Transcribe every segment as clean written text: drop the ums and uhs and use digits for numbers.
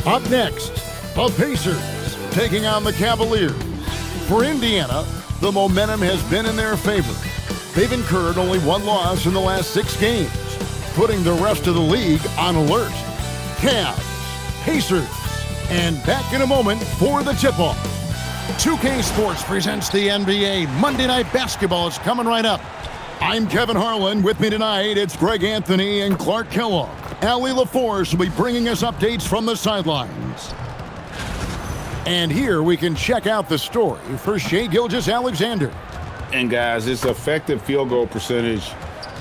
Up next, the Pacers taking on the Cavaliers. For Indiana, the momentum has been in their favor. They've incurred only one loss in the last 6 games, putting the rest of the league on alert. Cavs, Pacers, and back in a moment for the tip-off. 2K Sports presents the NBA. Monday Night Basketball is coming right up. I'm Kevin Harlan. With me tonight, it's Greg Anthony and Clark Kellogg. Allie LaForce will be bringing us updates from the sidelines. And here we can check out the story for Shai Gilgeous-Alexander. And guys, his effective field goal percentage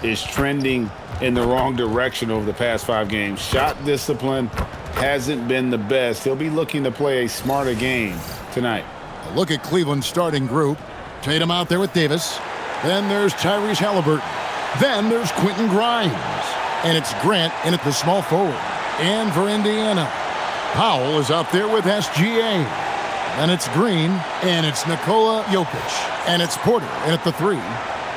is trending in the wrong direction over the past 5 games. Shot discipline hasn't been the best. He'll be looking to play a smarter game tonight. A look at Cleveland's starting group. Tatum out there with Davis. Then there's Tyrese Halliburton. Then there's Quentin Grimes. And it's Grant in at the small forward. And for Indiana, Powell is out there with SGA. And it's Green, and it's Nikola Jokic. And it's Porter in at the 3.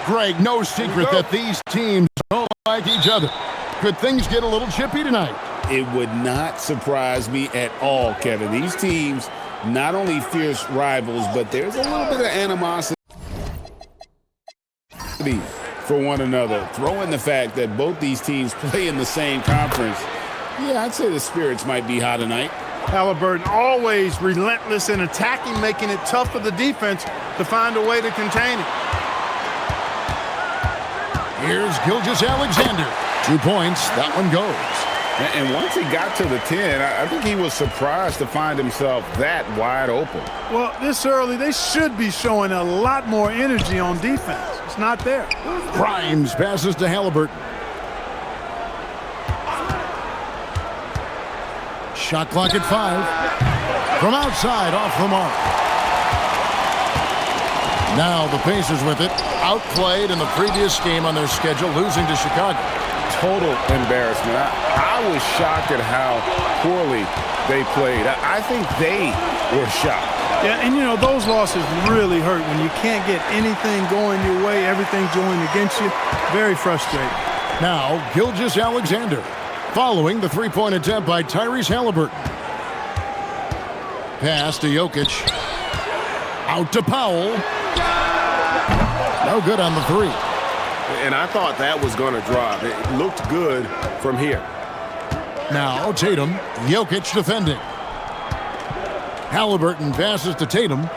Greg, no secret that these teams don't like each other. Could things get a little chippy tonight? It would not surprise me at all, Kevin. These teams not only fierce rivals, but there's a little bit of animosity for one another. Throw in the fact that both these teams play in the same conference. Yeah, I'd say the spirits might be high tonight. Halliburton always relentless in attacking, making it tough for the defense to find a way to contain it. Here's Gilgeous-Alexander. 2 points. That one goes. And once he got to the 10, I think he was surprised to find himself that wide open. Well, this early, they should be showing a lot more energy on defense. It's not there. Grimes passes to Halliburton. Shot clock at 5. From outside, off the mark. Now the Pacers with it. Outplayed in the previous game on their schedule, losing to Chicago. Total embarrassment. I was shocked at how poorly they played. I think they were shocked. Yeah, and you know, those losses really hurt when you can't get anything going your way, everything's going against you. Very frustrating. Now, Gilgeous-Alexander, following the 3-point attempt by Tyrese Halliburton. Pass to Jokic. Out to Powell. No good on the 3. And I thought that was going to drop. It looked good from here. Now Tatum, Jokic defending. Halliburton passes to Tatum.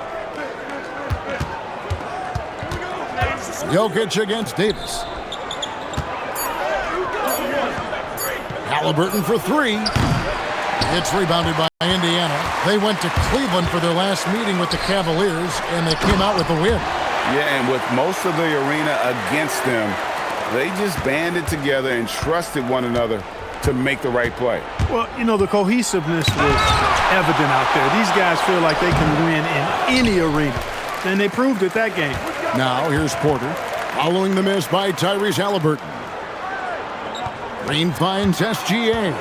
Jokic against Davis. Halliburton for 3. It's rebounded by Indiana. They went to Cleveland for their last meeting with the Cavaliers, and they came out with a win. Yeah, and with most of the arena against them, they just banded together and trusted one another to make the right play. Well, you know, the cohesiveness was evident out there. These guys feel like they can win in any arena, and they proved it that game. Now here's Porter, following the miss by Tyrese Halliburton. Green finds SGA.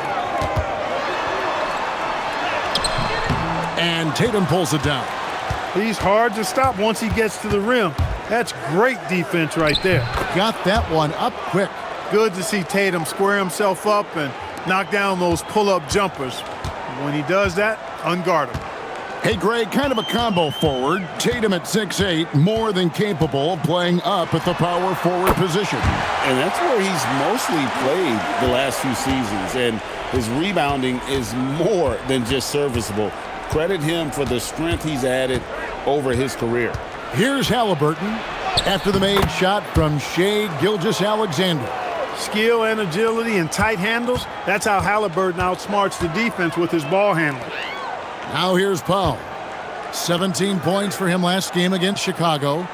And Tatum pulls it down. He's hard to stop once he gets to the rim. That's great defense right there. Got that one up quick. Good to see Tatum square himself up and knock down those pull-up jumpers. When he does that, unguardable. Hey, Greg, kind of a combo forward. Tatum at 6'8", more than capable of playing up at the power forward position. And that's where he's mostly played the last few seasons. And his rebounding is more than just serviceable. Credit him for the strength he's added over his career. Here's Halliburton after the made shot from Shai Gilgeous-Alexander. Skill and agility and tight handles, that's how Halliburton outsmarts the defense with his ball handling. Now here's Powell. 17 points for him last game against Chicago.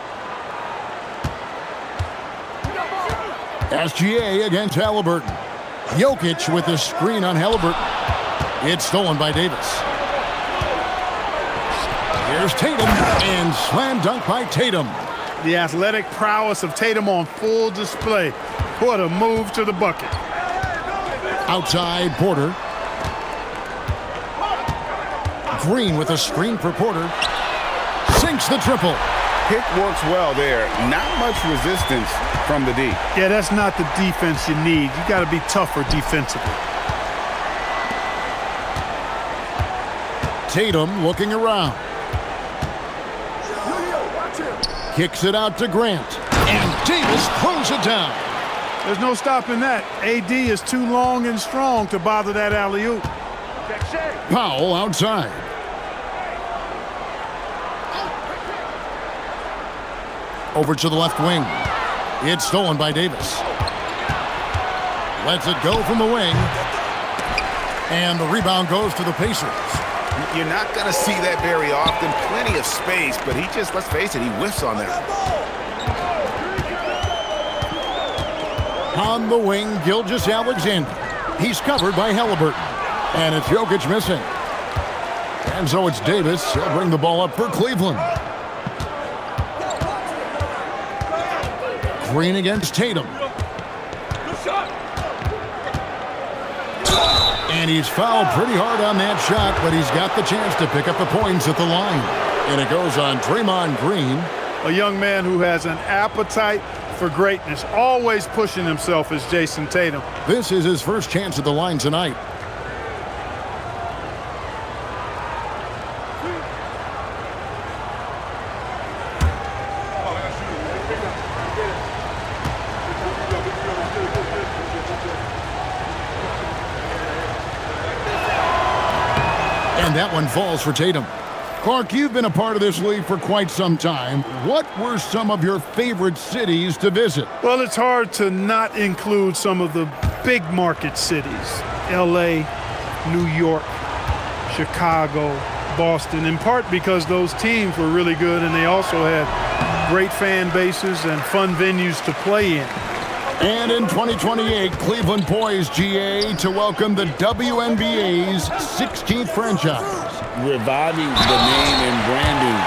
SGA against Halliburton. Jokic with the screen on Halliburton. It's stolen by Davis. Here's Tatum, and slam dunk by Tatum. The athletic prowess of Tatum on full display. What a move to the bucket. Outside, Porter. Green with a screen for Porter. Sinks the triple. Pick works well there. Not much resistance from the D. Yeah, that's not the defense you need. You got to be tougher defensively. Tatum looking around. Kicks it out to Grant. And Davis throws it down. There's no stopping that. AD is too long and strong to bother that alley-oop. Powell outside. Over to the left wing. It's stolen by Davis. Lets it go from the wing. And the rebound goes to the Pacers. You're not going to see that very often. Plenty of space, but he just, let's face it, he whiffs on that. On the wing, Gilgeous-Alexander. He's covered by Halliburton. And it's Jokic missing. And so it's Davis. He'll bring the ball up for Cleveland. Green against Tatum. And he's fouled pretty hard on that shot, but he's got the chance to pick up the points at the line. And it goes on Draymond Green. A young man who has an appetite for greatness, always pushing himself as Jason Tatum. This is his first chance at the line tonight. And that one falls for Tatum. Clark, you've been a part of this league for quite some time. What were some of your favorite cities to visit? Well, it's hard to not include some of the big market cities. LA, New York, Chicago, Boston, in part because those teams were really good and they also had great fan bases and fun venues to play in. And in 2028, Cleveland poised, GA, to welcome the WNBA's 16th franchise. Reviving the name and branding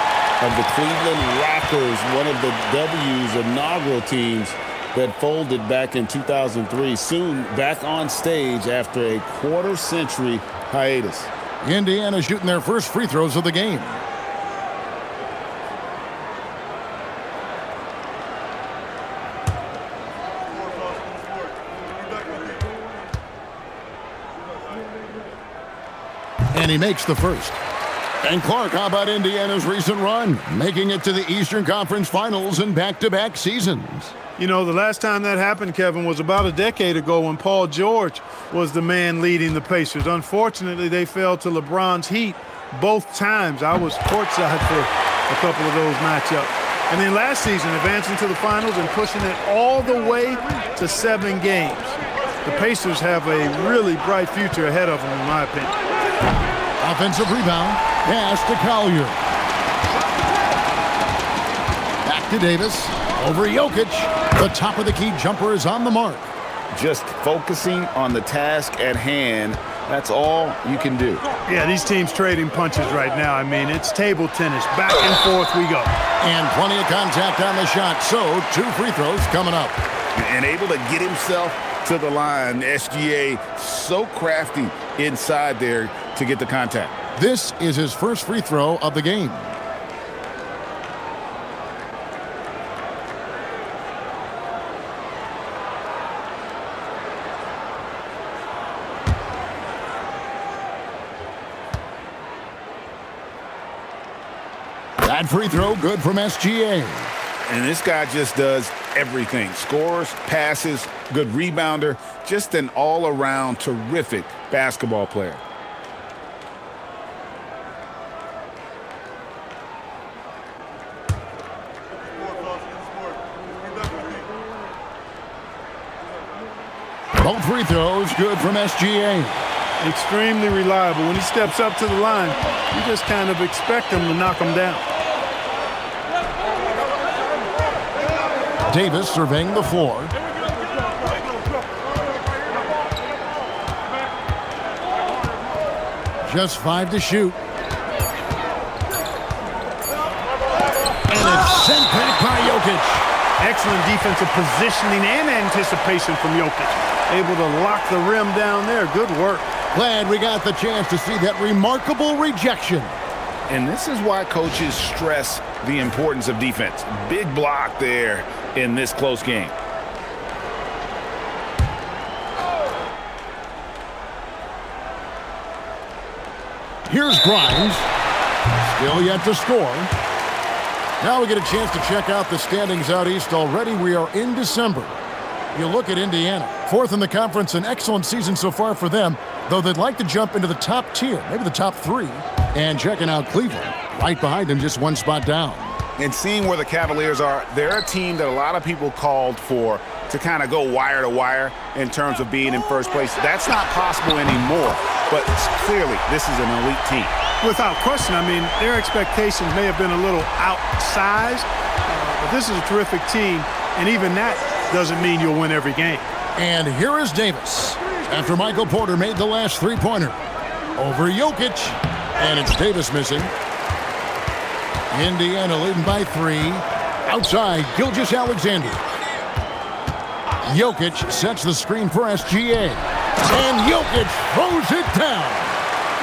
of the Cleveland Rockers, one of the W's inaugural teams that folded back in 2003, soon back on stage after a quarter-century hiatus. Indiana shooting their first free throws of the game. And he makes the first. And Clark, how about Indiana's recent run, making it to the Eastern Conference Finals in back-to-back seasons? You know, the last time that happened, Kevin, was about a decade ago when Paul George was the man leading the Pacers. Unfortunately, they fell to LeBron's Heat both times. I was courtside for a couple of those matchups. And then last season, advancing to the finals and pushing it all the way to 7 games. The Pacers have a really bright future ahead of them, in my opinion. Offensive rebound, pass to Collier. Back to Davis, over Jokic. The top of the key jumper is on the mark. Just focusing on the task at hand, that's all you can do. Yeah, these teams trading punches right now. I mean, it's table tennis. Back and forth we go. And plenty of contact on the shot, so 2 free throws coming up. And able to get himself to the line. SGA so crafty inside there to get the contact. This is his first free throw of the game. That free throw good from SGA. And this guy just does everything. Scores, passes, good rebounder, just an all-around terrific basketball player. Both free throws good from SGA. Extremely reliable. When he steps up to the line, you just kind of expect him to knock him down. Davis surveying the floor. Just 5 to shoot. And it's sent back by Jokic. Excellent defensive positioning and anticipation from Jokic. Able to lock the rim down there. Good work. Glad we got the chance to see that remarkable rejection. And this is why coaches stress the importance of defense. Big block there in this close game. Here's Grimes. Still yet to score. Now we get a chance to check out the standings out east already. We are in December. You look at Indiana. Fourth in the conference, an excellent season so far for them, though they'd like to jump into the top tier, maybe the top 3. And checking out Cleveland, right behind them, just one spot down. And seeing where the Cavaliers are, they're a team that a lot of people called for to kind of go wire to wire in terms of being in first place. That's not possible anymore, but clearly this is an elite team. Without question, I mean, their expectations may have been a little outsized, but this is a terrific team, and even that doesn't mean you'll win every game. And here is Davis, after Michael Porter made the last three-pointer. Over Jokic, and it's Davis missing. Indiana leading by 3. Outside, Gilgeous-Alexander. Jokic sets the screen for SGA. And Jokic throws it down.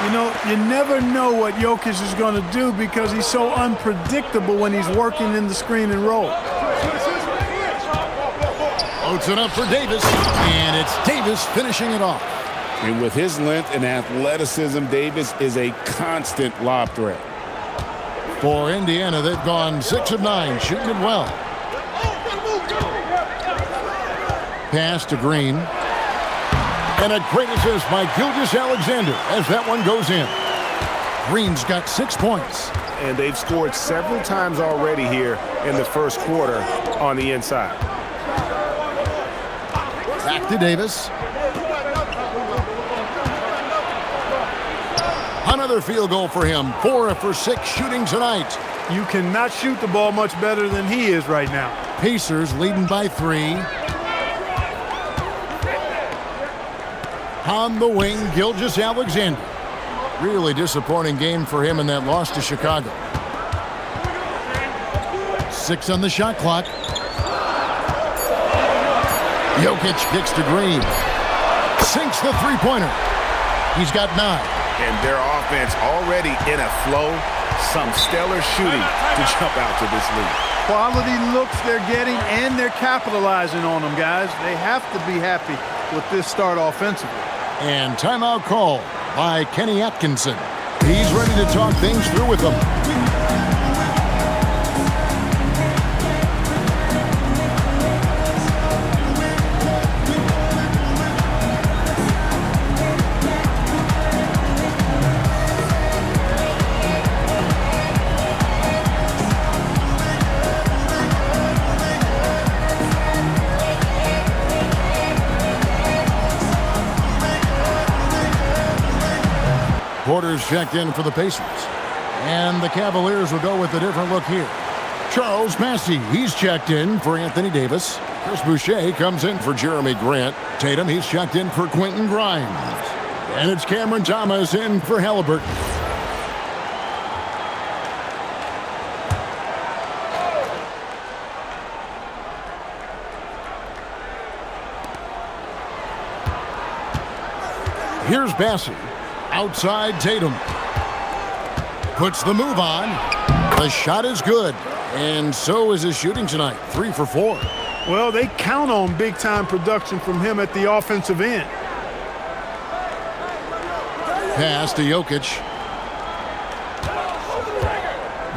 You know, you never know what Jokic is going to do because he's so unpredictable when he's working in the screen and roll. Floats it up for Davis, and it's Davis finishing it off. And with his length and athleticism, Davis is a constant lob threat. For Indiana, they've gone 6 of 9, shooting it well. Pass to Green. And a great assist by Gilgeous-Alexander as that one goes in. Green's got 6 points. And they've scored several times already here in the first quarter on the inside. Back to Davis. Another field goal for him. 4 for 6 shooting tonight. You cannot shoot the ball much better than he is right now. Pacers leading by 3. On the wing, Gilgeous-Alexander. Really disappointing game for him in that loss to Chicago. 6 on the shot clock. Jokic kicks to Green. Sinks the three-pointer. He's got 9. And their offense already in a flow. Some stellar shooting to jump out to this lead. Quality looks they're getting, and they're capitalizing on them, guys. They have to be happy with this start offensively. And timeout call by Kenny Atkinson. He's ready to talk things through with them. Porter's checked in for the Pacers. And the Cavaliers will go with a different look here. Charles Massey, he's checked in for Anthony Davis. Chris Boucher comes in for Jeremy Grant. Tatum, he's checked in for Quentin Grimes. And it's Cameron Thomas in for Halliburton. Here's Bassey. Outside Tatum. Puts the move on. The shot is good. And so is his shooting tonight. 3 for 4. Well, they count on big-time production from him at the offensive end. Pass to Jokic.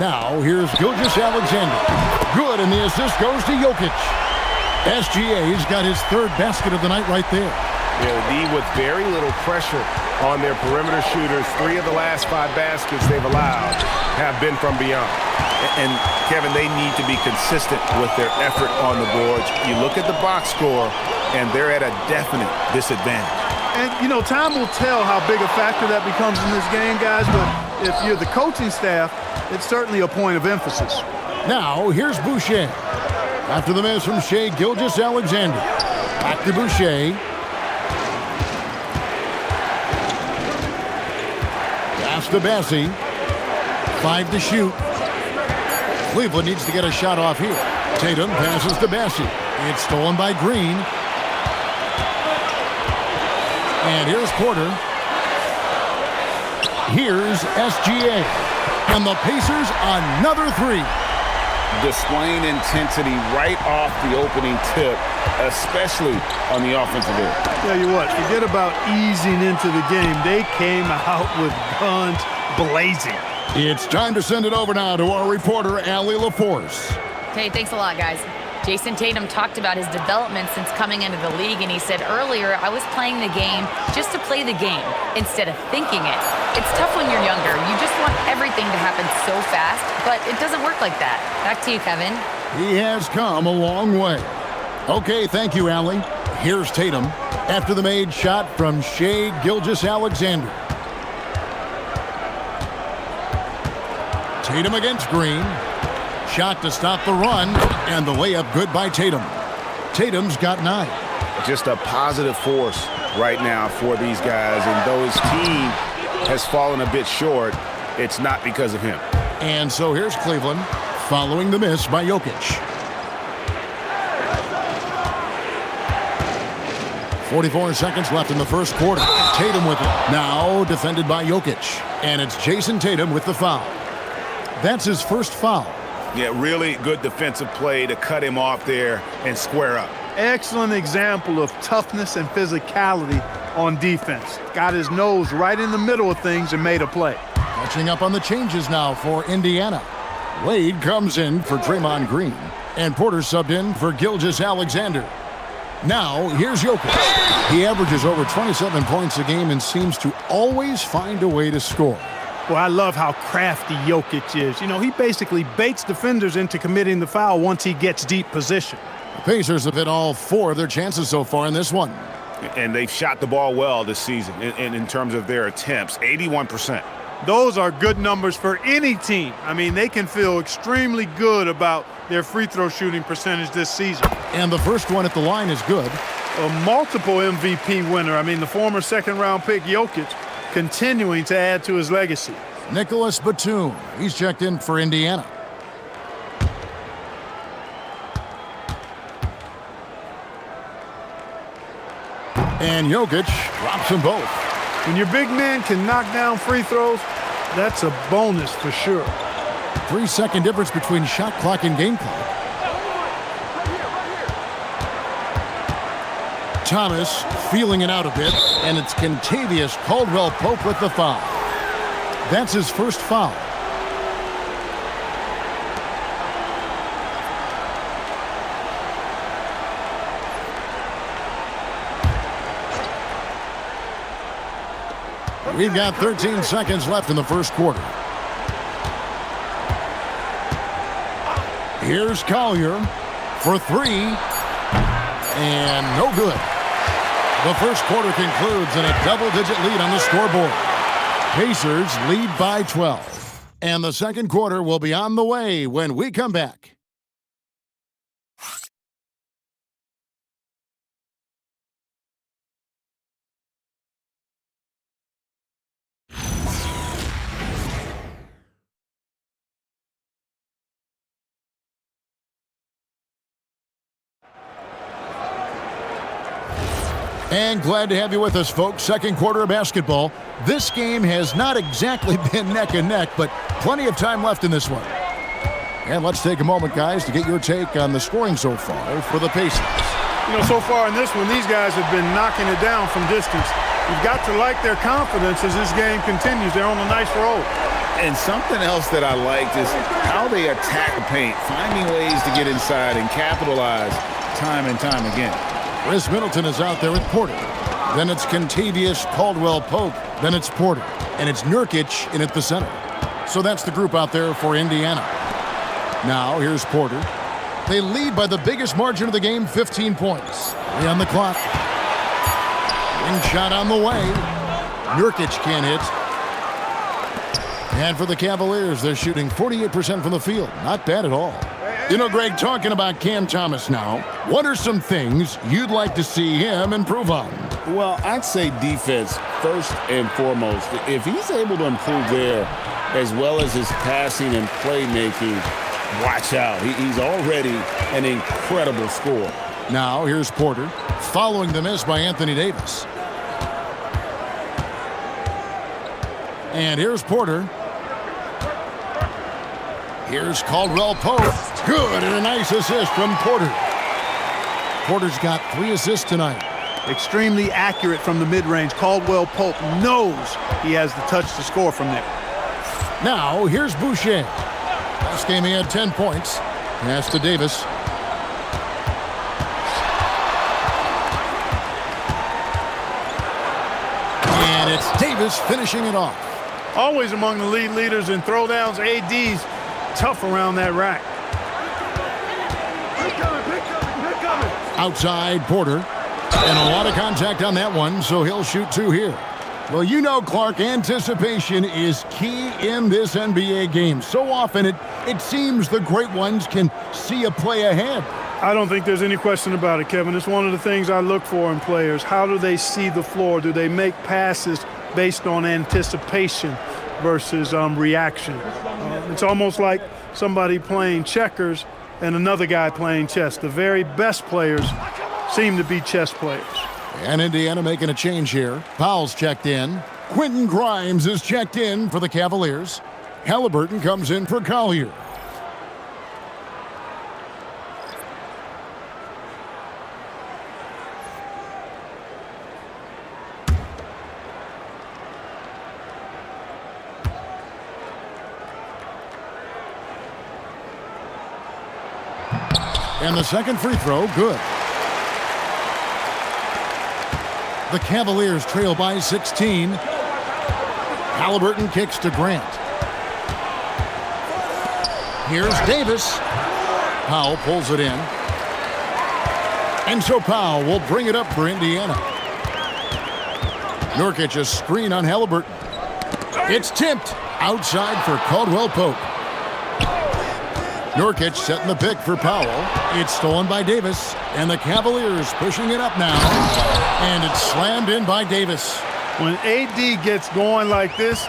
Now here's Gilgeous-Alexander. Good, and the assist goes to Jokic. SGA's got his 3rd basket of the night right there. Yeah, the D with very little pressure on their perimeter shooters. 3 of the last 5 baskets they've allowed have been from beyond. And Kevin, they need to be consistent with their effort on the boards. You look at the box score, and they're at a definite disadvantage. And, you know, time will tell how big a factor that becomes in this game, guys, but if you're the coaching staff, it's certainly a point of emphasis. Now, here's Boucher. After the miss from Shai Gilgeous-Alexander. Back to Boucher. Pass to Bassey. 5 to shoot. Cleveland needs to get a shot off here. Tatum passes to Bessie. It's stolen by Green. And here's Porter. Here's SGA. And the Pacers another three. Displaying intensity right off the opening tip, especially on the offensive end. Tell you what, forget about easing into the game. They came out with guns blazing. It's time to send it over now to our reporter, Allie LaForce. Hey, thanks a lot, guys. Jason Tatum talked about his development since coming into the league, and he said earlier, I was playing the game just to play the game instead of thinking it. It's tough when you're younger. You just want everything to happen so fast, but it doesn't work like that. Back to you, Kevin. He has come a long way. Okay, thank you, Allie. Here's Tatum after the made shot from Shai Gilgeous-Alexander. Tatum against Green. Shot to stop the run, and the layup good by Tatum. Tatum's got 9. Just a positive force right now for these guys, and though his team has fallen a bit short, it's not because of him. And so here's Cleveland following the miss by Jokic. 44 seconds left in the first quarter. Tatum with it. Now defended by Jokic. And it's Jason Tatum with the foul. That's his first foul. Yeah, really good defensive play to cut him off there and square up. Excellent example of toughness and physicality on defense. Got his nose right in the middle of things and made a play. Catching up on the changes now for Indiana. Wade comes in for Draymond Green. And Porter subbed in for Gilgeous-Alexander. Now, here's Jokic. He averages over 27 points a game and seems to always find a way to score. Well, I love how crafty Jokic is. You know, he basically baits defenders into committing the foul once he gets deep position. The Pacers have hit all 4 of their chances so far in this one. And they've shot the ball well this season in terms of their attempts, 81%. Those are good numbers for any team. I mean, they can feel extremely good about their free throw shooting percentage this season. And the first one at the line is good. A multiple MVP winner. I mean, the former second-round pick Jokic continuing to add to his legacy. Nicholas Batum. He's checked in for Indiana. And Jokic drops them both. When your big man can knock down free throws, that's a bonus for sure. 3-second difference between shot clock and game clock. Thomas feeling it out a bit, and it's Kentavious Caldwell-Pope with the foul. That's his first foul. We've got 13 seconds left in the first quarter. Here's Collier for 3, and no good. The first quarter concludes in a double-digit lead on the scoreboard. Pacers lead by 12. And the second quarter will be on the way when we come back. And glad to have you with us, folks. Second quarter of basketball. This game has not exactly been neck and neck, but plenty of time left in this one. And let's take a moment, guys, to get your take on the scoring so far for the Pacers. You know, so far in this one, these guys have been knocking it down from distance. You've got to like their confidence as this game continues. They're on a nice roll. And something else that I liked is how they attack the paint, finding ways to get inside and capitalize time and time again. Chris Middleton is out there with Porter. Then it's Kentavious Caldwell-Pope. Then it's Porter. And it's Nurkic in at the center. So that's the group out there for Indiana. Now, here's Porter. They lead by the biggest margin of the game, 15 points. 3 on the clock. Ring shot on the way. Nurkic can't hit. And for the Cavaliers, they're shooting 48% from the field. Not bad at all. You know, Greg, talking about Cam Thomas now, what are some things you'd like to see him improve on? Well, I'd say defense first and foremost. If he's able to improve there, as well as his passing and playmaking, Watch out. He's already an incredible scorer. Now here's Porter, following the miss by Anthony Davis. And here's Porter. Here's Caldwell Pope. Good, and a nice assist from Porter. Porter's got 3 assists tonight. Extremely accurate from the mid-range. Caldwell Pope knows he has the touch to score from there. Now, here's Boucher. Last game he had 10 points. Pass to Davis. And it's Davis finishing it off. Always among the league leaders in throwdowns. AD's tough around that rack. Outside Porter. And a lot of contact on that one, so he'll shoot 2 here. Well, you know, Clark, anticipation is key in this NBA game. So often it seems the great ones can see a play ahead. I don't think there's any question about it, Kevin. It's one of the things I look for in players. How do they see the floor? Do they make passes based on anticipation versus reaction? It's almost like somebody playing checkers and another guy playing chess. The very best players seem to be chess players. And Indiana making a change here. Powell's checked in. Quentin Grimes is checked in for the Cavaliers. Halliburton comes in for Collier. And the second free throw, good. The Cavaliers trail by 16. Halliburton kicks to Grant. Here's Davis. Powell pulls it in. And so Powell will bring it up for Indiana. Nurkic a screen on Halliburton. It's tipped outside for Caldwell Pope. Nurkic setting the pick for Powell. It's stolen by Davis. And the Cavaliers pushing it up now. And it's slammed in by Davis. When AD gets going like this,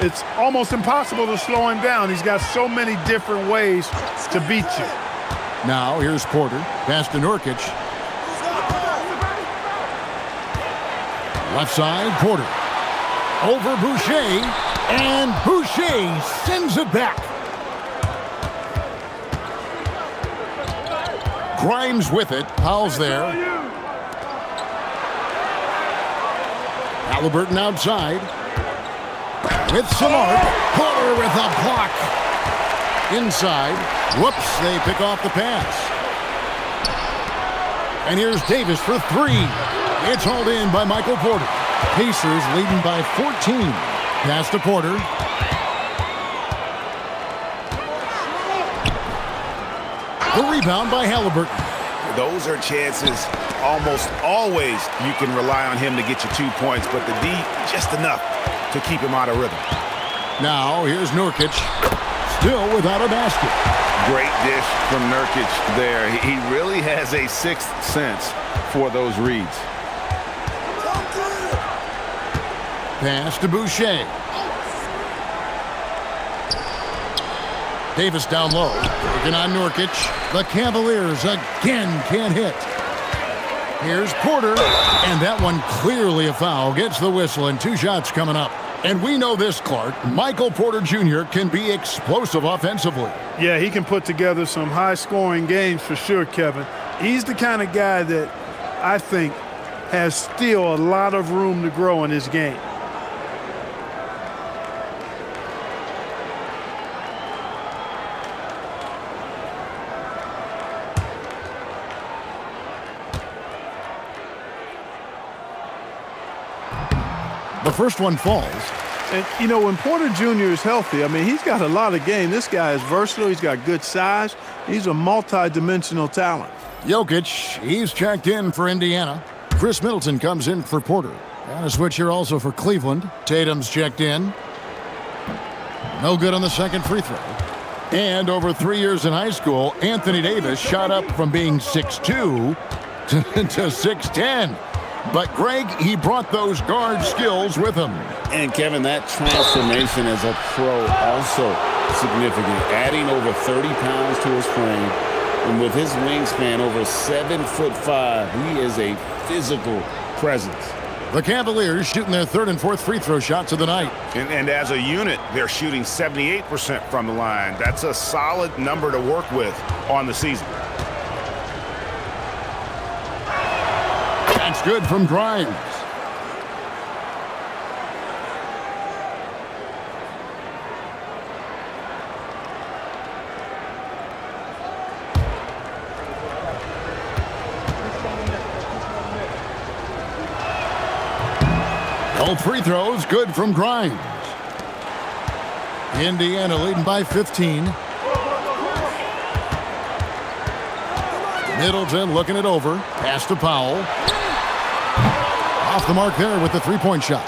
it's almost impossible to slow him down. He's got so many different ways to beat you. Now here's Porter. Pass to Nurkic. Left side, Porter. Over Boucher. And Boucher sends it back. Grimes with it. Powell's there. Halliburton outside. With Samart. Porter with a block. Inside. Whoops, they pick off the pass. And here's Davis for 3. It's hauled in by Michael Porter. Pacers leading by 14. Pass to Porter. The rebound by Halliburton. Those are chances almost always you can rely on him to get you 2 points, but the D, just enough to keep him out of rhythm. Now, here's Nurkic, still without a basket. Great dish from Nurkic there. He really has a sixth sense for those reads. Pass to Boucher. Davis down low, working on Nurkic. The Cavaliers again can't hit. Here's Porter, and that one clearly a foul. Gets the whistle, and 2 shots coming up. And we know this, Clark. Michael Porter Jr. can be explosive offensively. Yeah, he can put together some high-scoring games for sure, Kevin. He's the kind of guy that I think has still a lot of room to grow in his game. The first one falls. And, you know, when Porter Jr. is healthy, I mean, he's got a lot of game. This guy is versatile. He's got good size. He's a multi-dimensional talent. Jokic, he's checked in for Indiana. Chris Middleton comes in for Porter. And a switch here also for Cleveland. Tatum's checked in. No good on the second free throw. And over 3 years in high school, Anthony Davis shot up from being 6'2" to 6'10". But, Greg, he brought those guard skills with him. And, Kevin, that transformation as a pro also significant, adding over 30 pounds to his frame. And with his wingspan over 7'5", he is a physical presence. The Cavaliers shooting their third and fourth free throw shots of the night. And as a unit, they're shooting 78% from the line. That's a solid number to work with on the season. That's good from Grimes. All free throws good from Grimes. Indiana leading by 15. Middleton looking it over. Pass to Powell. Off the mark there with the three-point shot.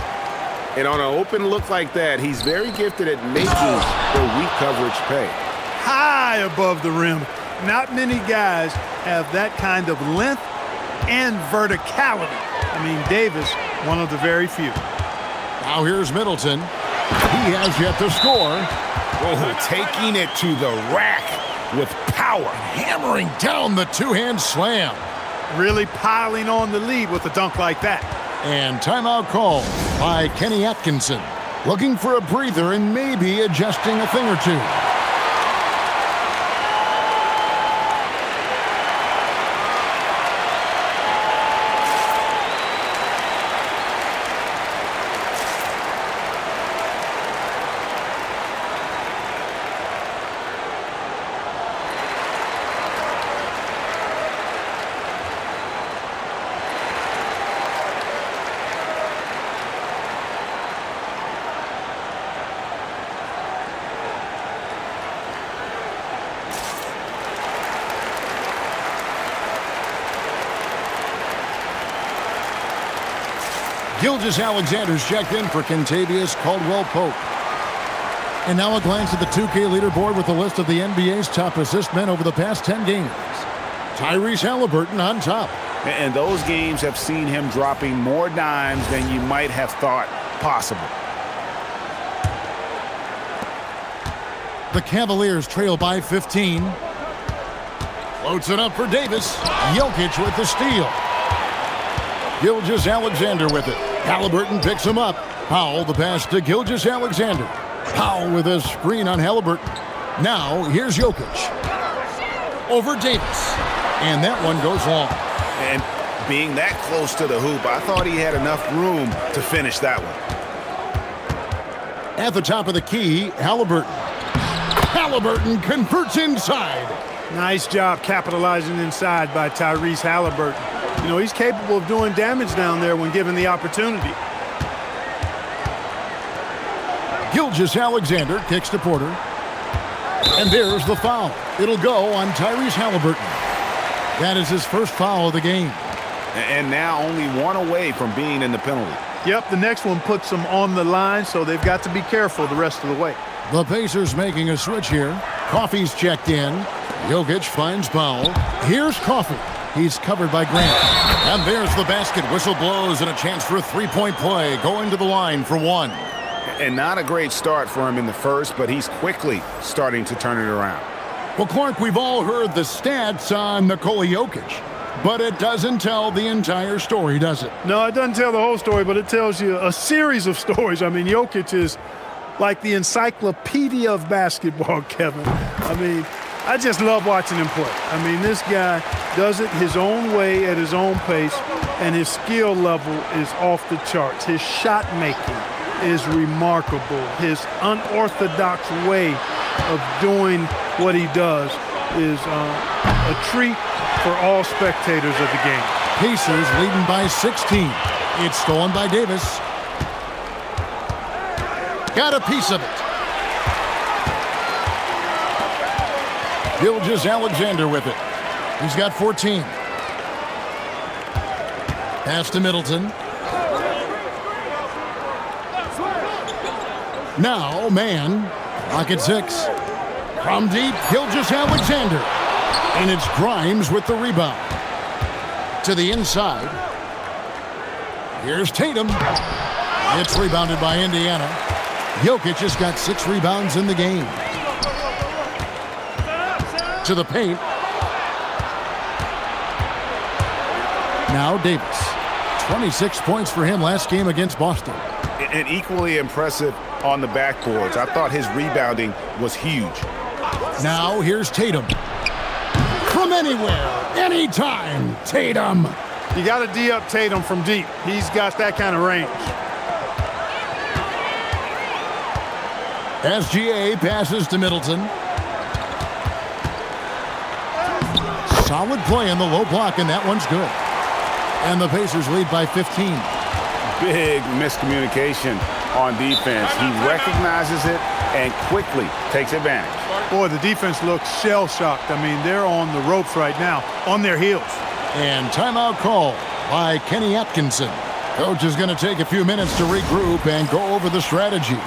And on an open look like that, he's very gifted at making the weak coverage pay. High above the rim. Not many guys have that kind of length and verticality. I mean, Davis, one of the very few. Now here's Middleton. He has yet to score. Oh, taking it to the rack with power. Hammering down the two-hand slam. Really piling on the lead with a dunk like that. And timeout called by Kenny Atkinson. Looking for a breather and maybe adjusting a thing or two. Gilgeous-Alexander's checked in for Kentavious Caldwell-Pope. And now a glance at the 2K leaderboard with a list of the NBA's top assist men over the past 10 games. Tyrese Halliburton on top. And those games have seen him dropping more dimes than you might have thought possible. The Cavaliers trail by 15. Floats it up for Davis. Jokic with the steal. Gilgeous-Alexander with it. Halliburton picks him up. Powell the pass to Gilgeous-Alexander. Powell with a screen on Halliburton. Now here's Jokic. Over Davis. And that one goes long. And being that close to the hoop, I thought he had enough room to finish that one. At the top of the key, Halliburton. Halliburton converts inside. Nice job capitalizing inside by Tyrese Halliburton. You know, he's capable of doing damage down there when given the opportunity. Gilgeous-Alexander kicks to Porter. And there's the foul. It'll go on Tyrese Halliburton. That is his first foul of the game. And now only one away from being in the penalty. Yep, the next one puts them on the line, so they've got to be careful the rest of the way. The Pacers making a switch here. Coffey's checked in. Jokic finds Powell. Here's Coffey. He's covered by Grant. And there's the basket. Whistle blows and a chance for a three-point play. Going to the line for one. And not a great start for him in the first, but he's quickly starting to turn it around. Well, Clark, we've all heard the stats on Nikola Jokic, but it doesn't tell the entire story, does it? No, it doesn't tell the whole story, but it tells you a series of stories. I mean, Jokic is like the encyclopedia of basketball, Kevin. I mean, I just love watching him play. I mean, this guy does it his own way at his own pace, and his skill level is off the charts. His shot making is remarkable. His unorthodox way of doing what he does is a treat for all spectators of the game. Pacers leading by 16. It's stolen by Davis. Got a piece of it. Gilgeous-Alexander with it. He's got 14. Pass to Middleton. Now, man. Clock at 6. From deep, Gilgeous-Alexander. And it's Grimes with the rebound. To the inside. Here's Tatum. It's rebounded by Indiana. Jokic has got 6 rebounds in the game. to the paint. Now Davis. 26 points for him last game against Boston. And equally impressive on the backboards. I thought his rebounding was huge. Now here's Tatum. From anywhere, anytime, Tatum. You got to D up Tatum from deep. He's got that kind of range. SGA passes to Middleton. Solid play in the low block, and that one's good. And the Pacers lead by 15. Big miscommunication on defense. He recognizes it and quickly takes advantage. Boy, the defense looks shell-shocked. I mean, they're on the ropes right now, on their heels. And timeout call by Kenny Atkinson. Coach is going to take a few minutes to regroup and go over the strategy.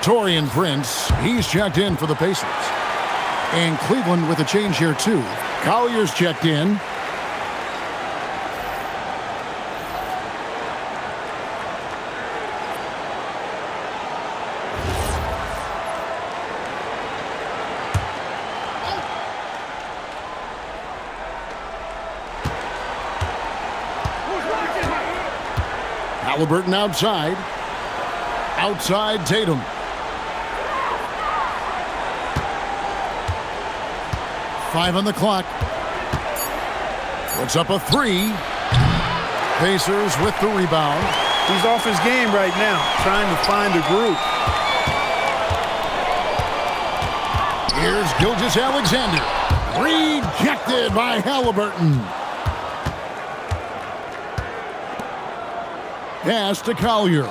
Taurean Prince, he's checked in for the Pacers. And Cleveland with a change here too. Collier's checked in. Halliburton outside. Outside Tatum. Five on the clock. Puts up a three. Pacers with the rebound. He's off his game right now, trying to find a group. Here's Gilgeous-Alexander. Rejected by Halliburton. Pass to Collier.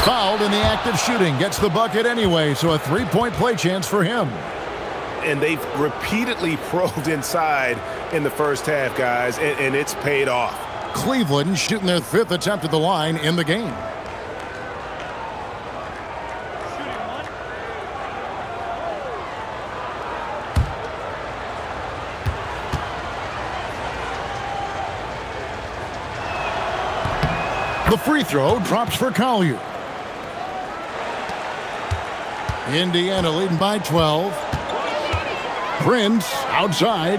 Fouled in the act of shooting. Gets the bucket anyway, so a three-point play chance for him. And they've repeatedly probed inside in the first half, guys, and it's paid off. Cleveland shooting their fifth attempt at the line in the game. The free throw drops for Collier. Indiana leading by 12. Prince outside.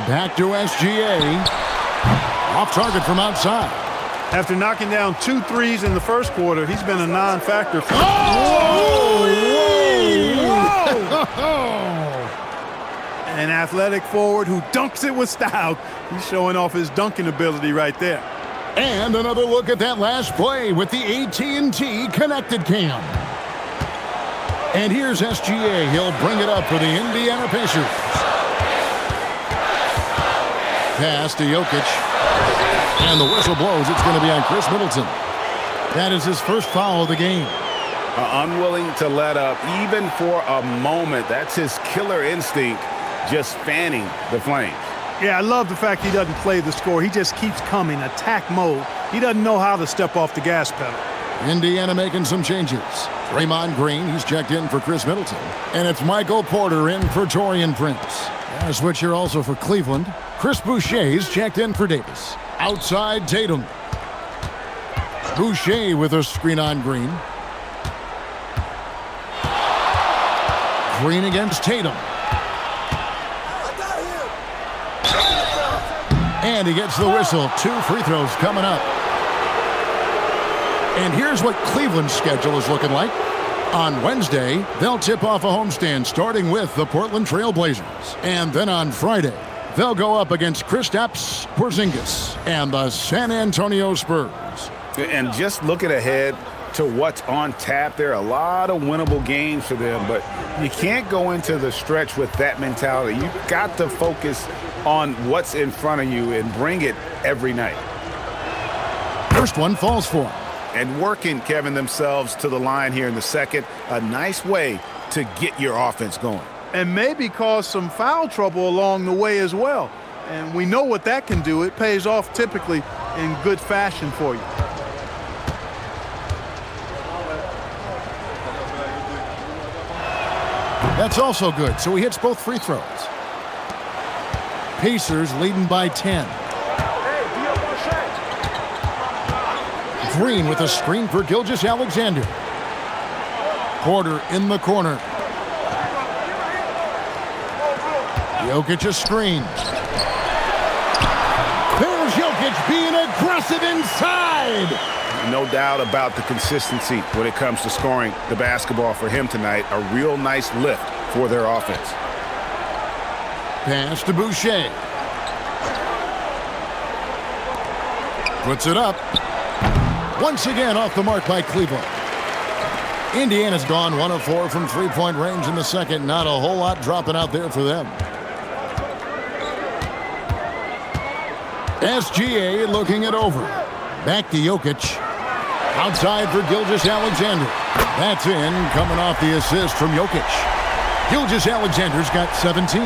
Back to SGA. Off target from outside. After knocking down 2 threes in the first quarter, he's been a non-factor. Whoa! An athletic forward who dunks it with style. He's showing off his dunking ability right there. And another look at that last play with the AT&T connected cam. And here's SGA. He'll bring it up for the Indiana Pacers. Pass to Jokic. And the whistle blows. It's going to be on Chris Middleton. That is his first foul of the game. Unwilling to let up even for a moment. That's his killer instinct, just fanning the flames. Yeah, I love the fact he doesn't play the score. He just keeps coming, attack mode. He doesn't know how to step off the gas pedal. Indiana making some changes. Draymond Green, he's checked in for Chris Middleton. And it's Michael Porter in for Taurean Prince. And a switch here also for Cleveland. Chris Boucher's checked in for Davis. Outside Tatum. Boucher with a screen on Green. Green against Tatum. And he gets the whistle. 2 free throws coming up. And here's what Cleveland's schedule is looking like. On Wednesday, they'll tip off a homestand starting with the Portland Trail Blazers. And then on Friday, they'll go up against Kristaps Porzingis and the San Antonio Spurs. And just looking ahead to what's on tap, there are a lot of winnable games for them, but you can't go into the stretch with that mentality. You've got to focus on what's in front of you and bring it every night. First one falls for him. And working, Kevin, themselves to the line here in the second. A nice way to get your offense going. And maybe cause some foul trouble along the way as well. And we know what that can do. It pays off typically in good fashion for you. That's also good, so he hits both free throws. Pacers leading by 10. Green with a screen for Gilgeous-Alexander. Porter in the corner. Jokic a screen. There's Jokic being aggressive inside. No doubt about the consistency when it comes to scoring the basketball for him tonight. A real nice lift for their offense. Pass to Boucher. Puts it up. Once again off the mark by Cleveland. Indiana's gone 1 of 4 from three-point range in the second. Not a whole lot dropping out there for them. SGA looking it over. Back to Jokic. Outside for Gilgeous-Alexander. That's in, coming off the assist from Jokic. Gilgeous-Alexander's got 17.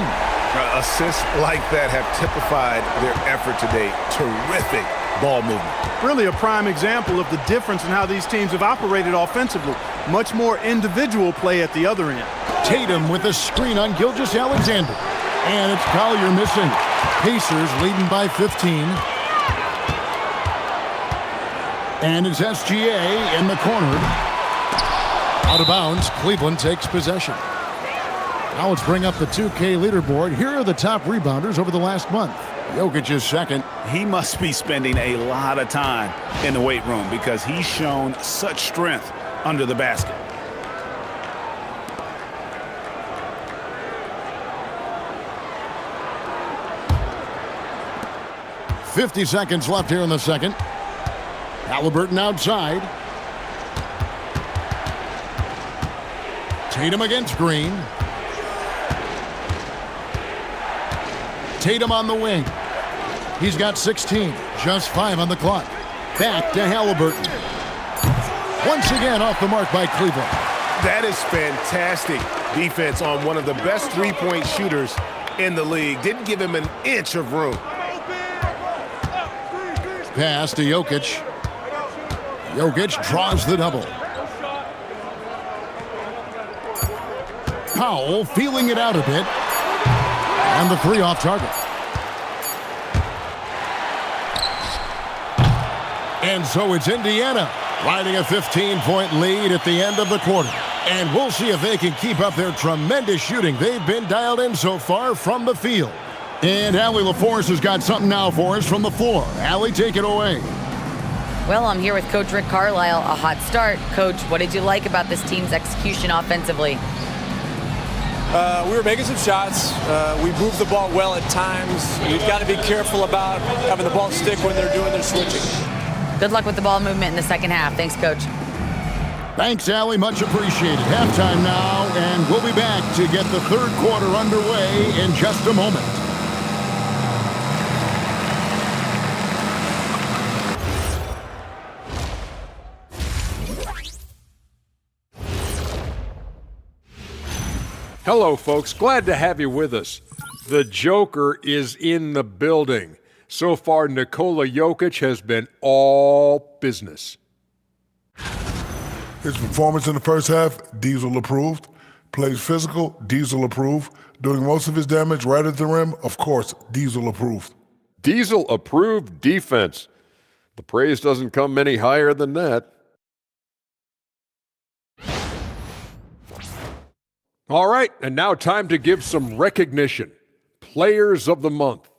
Assists like that have typified their effort today. Terrific ball movement. Really a prime example of the difference in how these teams have operated offensively. Much more individual play at the other end. Tatum with a screen on Gilgeous-Alexander. And it's Collier missing. Pacers leading by 15. And it's SGA in the corner. Out of bounds, Cleveland takes possession. Now let's bring up the 2K leaderboard. Here are the top rebounders over the last month. Jokic is second. He must be spending a lot of time in the weight room because he's shown such strength under the basket. .50 seconds left here in the second. Halliburton outside. Tatum against Green. Tatum on the wing. He's got 16. Just 5 on the clock. Back to Halliburton. Once again off the mark by Cleveland. That is fantastic defense on one of the best three-point shooters in the league. Didn't give him an inch of room. Pass to Jokic. Jokic draws the double. Powell feeling it out a bit. And the 3 off target. And so it's Indiana riding a 15-point lead at the end of the quarter. And we'll see if they can keep up their tremendous shooting. They've been dialed in so far from the field. And Allie LaForce has got something now for us from the floor. Allie, take it away. Well, I'm here with Coach Rick Carlisle. A hot start. Coach, what did you like about this team's execution offensively? We were making some shots. We moved the ball well at times. You've got to be careful about having the ball stick when they're doing their switching. Good luck with the ball movement in the second half. Thanks, Coach. Thanks, Allie. Much appreciated. Halftime now, and we'll be back to get the third quarter underway in just a moment. Hello, folks. Glad to have you with us. The Joker is in the building. So far, Nikola Jokic has been all business. His performance in the first half, Diesel approved. Plays physical, Diesel approved. Doing most of his damage right at the rim, of course, Diesel approved. Diesel approved defense. The praise doesn't come any higher than that. All right, and now time to give some recognition. Players of the Month.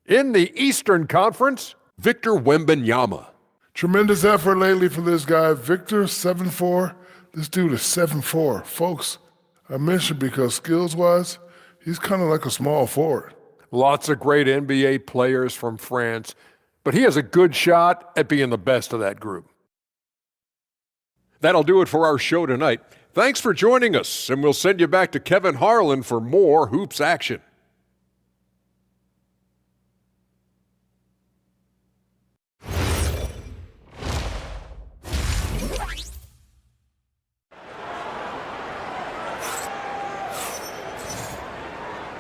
In the Eastern Conference, Victor Wembanyama. Tremendous effort lately for this guy. Victor, 7'4". This dude is 7'4". Folks, I mentioned because skills-wise, he's kind of like a small forward. Lots of great NBA players from France, but he has a good shot at being the best of that group. That'll do it for our show tonight. Thanks for joining us, and we'll send you back to Kevin Harlan for more hoops action.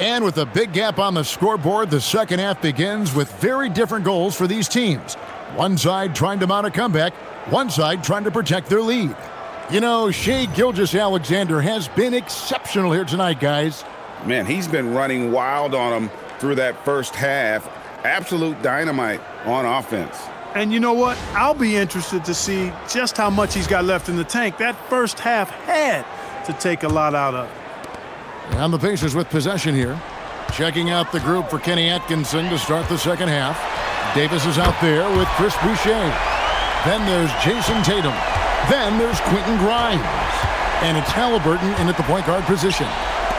And with a big gap on the scoreboard, the second half begins with very different goals for these teams. One side trying to mount a comeback, one side trying to protect their lead. You know, Shai Gilgeous-Alexander has been exceptional here tonight, guys. Man, he's been running wild on them through that first half. Absolute dynamite on offense. And you know what? I'll be interested to see just how much he's got left in the tank. That first half had to take a lot out of it. And the Pacers with possession here. Checking out the group for Kenny Atkinson to start the second half. Davis is out there with Chris Boucher. Then there's Jason Tatum. Then there's Quentin Grimes. And it's Halliburton in at the point guard position.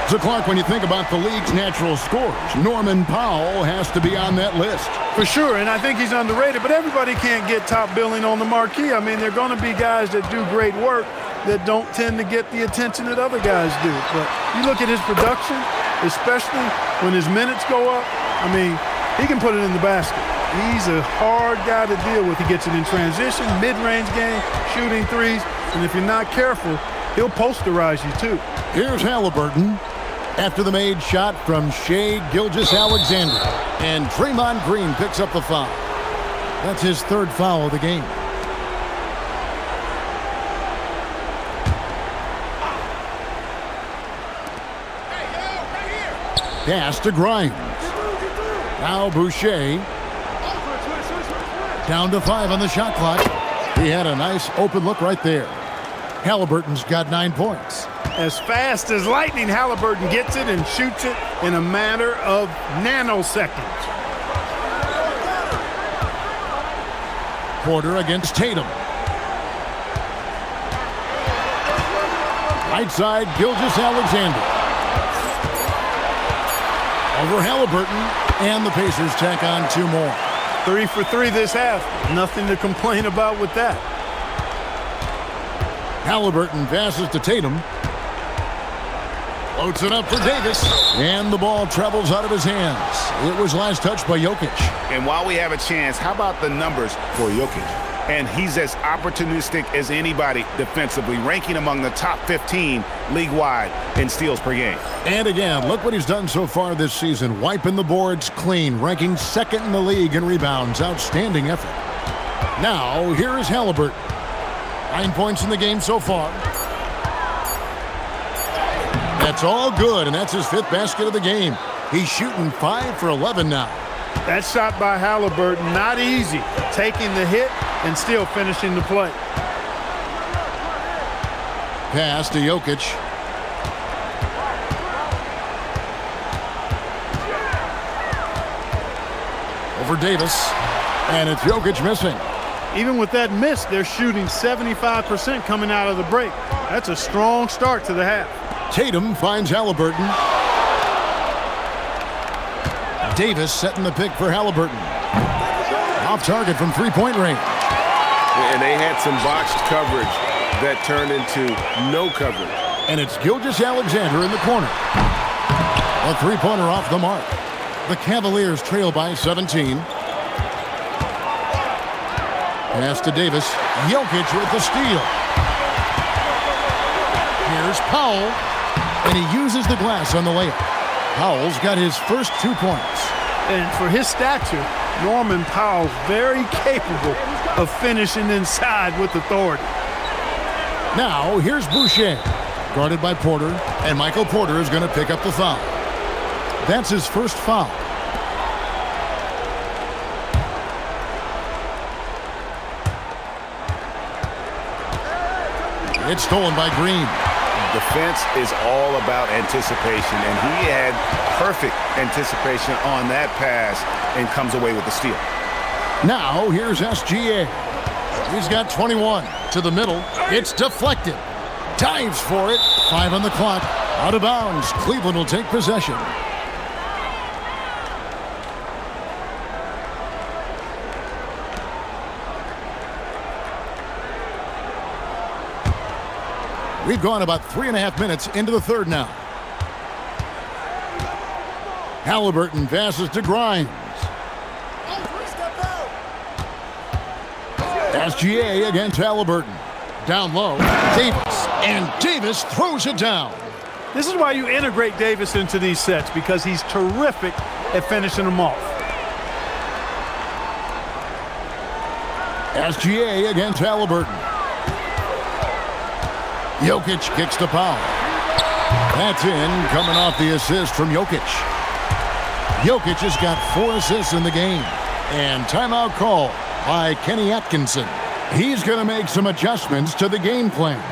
So, Clark, when you think about the league's natural scores, Norman Powell has to be on that list. For sure, and I think he's underrated, but everybody can't get top billing on the marquee. I mean, there are going to be guys that do great work that don't tend to get the attention that other guys do. But you look at his production, especially when his minutes go up, I mean, he can put it in the basket. He's a hard guy to deal with. He gets it in transition, mid-range game, shooting threes, and if you're not careful, he'll posterize you too. Here's Halliburton after the made shot from Shai Gilgeous-Alexander. And Draymond Green picks up the foul. That's his third foul of the game. Pass to Grimes. Now Boucher. Down to 5 on the shot clock. He had a nice open look right there. Halliburton's got 9 points. As fast as lightning, Halliburton gets it and shoots it in a matter of nanoseconds. Porter against Tatum. Right side, Gilgeous-Alexander. Over Halliburton, and the Pacers tack on 2 more. 3 for 3 this half. Nothing to complain about with that. Halliburton passes to Tatum. Floats it up for Davis. And the ball travels out of his hands. It was last touched by Jokic. And while we have a chance, how about the numbers for Jokic? And he's as opportunistic as anybody defensively, ranking among the top 15 league-wide in steals per game. And again, look what he's done so far this season. Wiping the boards clean, ranking second in the league in rebounds. Outstanding effort. Now, here is Halliburton. 9 points in the game so far. That's all good, and that's his 5th basket of the game. He's shooting 5 for 11 now. That shot by Halliburton, not easy. Taking the hit and still finishing the play. Pass to Jokic. Over Davis. And it's Jokic missing. Even with that miss, they're shooting 75% coming out of the break. That's a strong start to the half. Tatum finds Halliburton. Davis setting the pick for Halliburton. Off target from three-point range. And they had some botched coverage that turned into no coverage. And it's Gilgeous-Alexander in the corner. A three-pointer off the mark. The Cavaliers trail by 17. Pass to Davis. Jokic with the steal. Here's Powell. And he uses the glass on the layup. Powell's got his first 2 points. And for his stature, Norman Powell's very capable of finishing inside with authority. Now, here's Boucher. Guarded by Porter. And Michael Porter is going to pick up the foul. That's his first foul. It's stolen by Green. Defense is all about anticipation, and he had perfect anticipation on that pass and comes away with the steal. Now, here's SGA. He's got 21 to the middle. It's deflected. Dives for it. 5 on the clock. Out of bounds. Cleveland will take possession. We've gone about 3.5 minutes into the third now. Halliburton passes to Grimes. SGA against Halliburton. Down low. Davis. And Davis throws it down. This is why you integrate Davis into these sets, because he's terrific at finishing them off. SGA against Halliburton. Jokic kicks to Powell. That's in, coming off the assist from Jokic. Jokic has got 4 assists in the game. And timeout call by Kenny Atkinson. He's going to make some adjustments to the game plan.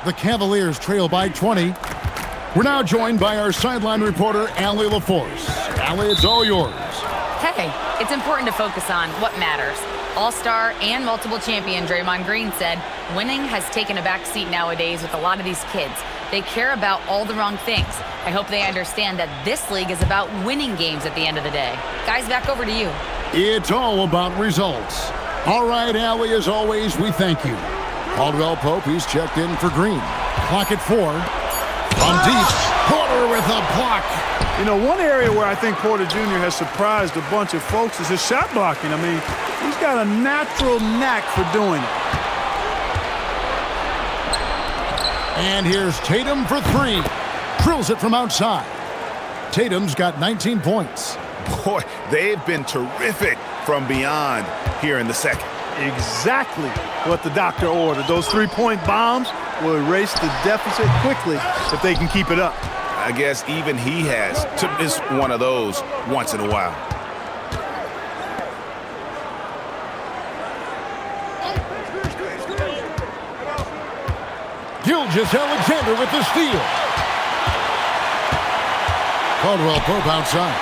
The Cavaliers trail by 20. We're now joined by our sideline reporter, Allie LaForce. Allie, it's all yours. Hey, it's important to focus on what matters. All-star and multiple champion Draymond Green said winning has taken a back seat nowadays with a lot of these kids. They care about all the wrong things. I hope they understand that this league is about winning games at the end of the day. Guys, back over to you. It's all about results. All right, Allie, as always, we thank you. Caldwell Pope, he's checked in for Green. Clock at 4. From deep, Porter with a block. You know, one area where I think Porter Jr. has surprised a bunch of folks is his shot blocking. I mean, he's got a natural knack for doing it. And here's Tatum for 3. Drills it from outside. Tatum's got 19 points. Boy, they've been terrific from beyond here in the second. Exactly what the doctor ordered. Those 3-point bombs will erase the deficit quickly if they can keep it up. I guess even he has to miss one of those once in a while. Gilgeous-Alexander with the steal. Caldwell Pope outside.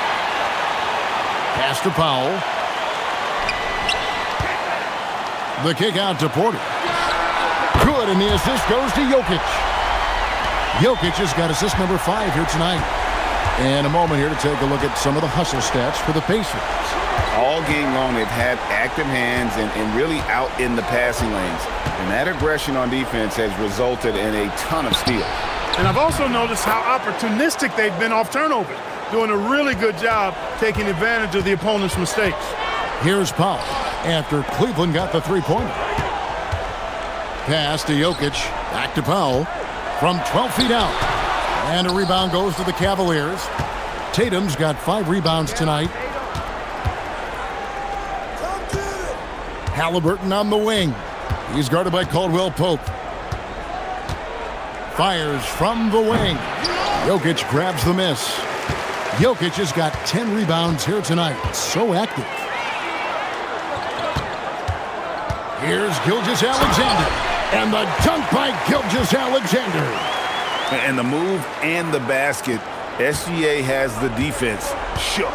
Pass to Powell. The kick out to Porter. Good, and the assist goes to Jokic. Jokic has got assist number 5 here tonight. And a moment here to take a look at some of the hustle stats for the Pacers. All game long, they've had active hands and really out in the passing lanes. And that aggression on defense has resulted in a ton of steals. And I've also noticed how opportunistic they've been off turnovers, doing a really good job taking advantage of the opponent's mistakes. Here's Powell after Cleveland got the 3-pointer. Pass to Jokic, back to Powell from 12 feet out. And a rebound goes to the Cavaliers. Tatum's got 5 rebounds tonight. Halliburton on the wing. He's guarded by Caldwell Pope. Fires from the wing. Jokic grabs the miss. Jokic has got 10 rebounds here tonight. So active. Here's Gilgeous-Alexander. And the dunk by Gilgeous-Alexander. And the move and the basket. SGA has the defense shook.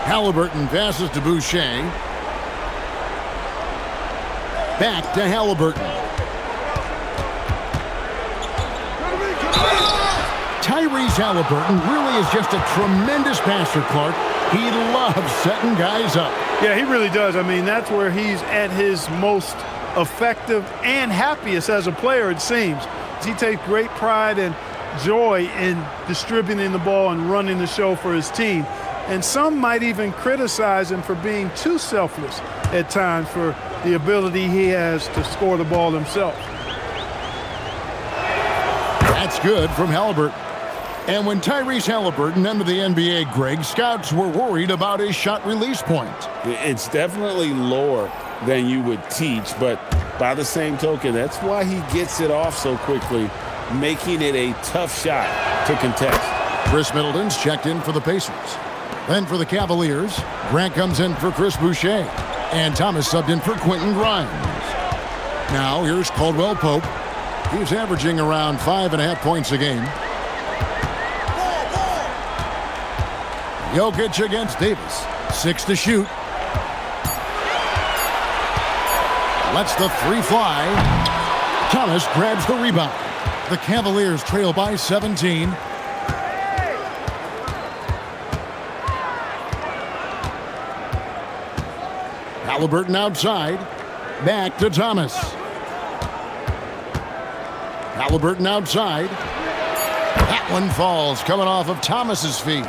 Halliburton passes to Boucher. Back to Halliburton. Tyrese Halliburton really is just a tremendous passer, Clark. He loves setting guys up. Yeah, he really does. I mean, that's where he's at his most effective and happiest as a player, it seems. He takes great pride and joy in distributing the ball and running the show for his team. And some might even criticize him for being too selfless at times for the ability he has to score the ball himself. That's good from Halliburton. And when Tyrese Halliburton entered the NBA, Greg, scouts were worried about his shot release point. It's definitely lower than you would teach, but by the same token, that's why he gets it off so quickly, making it a tough shot to contest. Chris Middleton's checked in for the Pacers. Then for the Cavaliers, Grant comes in for Chris Boucher, and Thomas subbed in for Quentin Grimes. Now here's Caldwell Pope. He's averaging around 5.5 points a game. Jokic against Davis. 6 to shoot. Lets the three fly. Thomas grabs the rebound. The Cavaliers trail by 17. Halliburton outside. Back to Thomas. Halliburton outside. That one falls, coming off of Thomas's feet.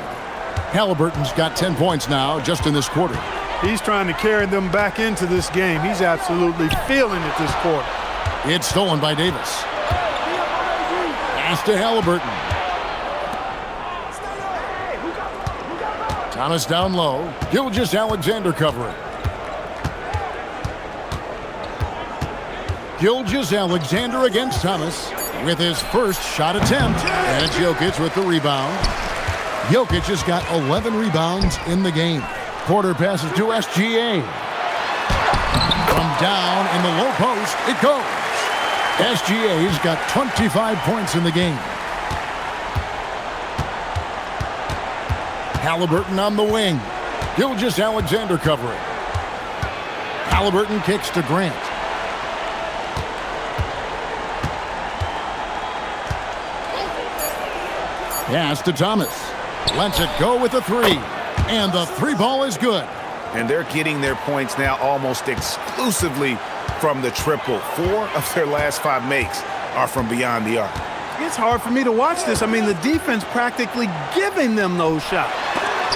Halliburton's got 10 points now just in this quarter. He's trying to carry them back into this game. He's absolutely feeling it this quarter. It's stolen by Davis. Pass to Halliburton. Thomas down low. Gilgeous-Alexander covering. Gilgeous-Alexander against Thomas with his first shot attempt. And it's Jokic with the rebound. Jokic has got 11 rebounds in the game. Porter passes to SGA. From down in the low post, it goes. SGA's got 25 points in the game. Halliburton on the wing. Gilgeous-Alexander covering. Halliburton kicks to Grant. Pass to Thomas. Lets it go with a three. And the three ball is good. And they're getting their points now almost exclusively from the triple. 4 of their last 5 makes are from beyond the arc. It's hard for me to watch this. I mean, the defense practically giving them those shots.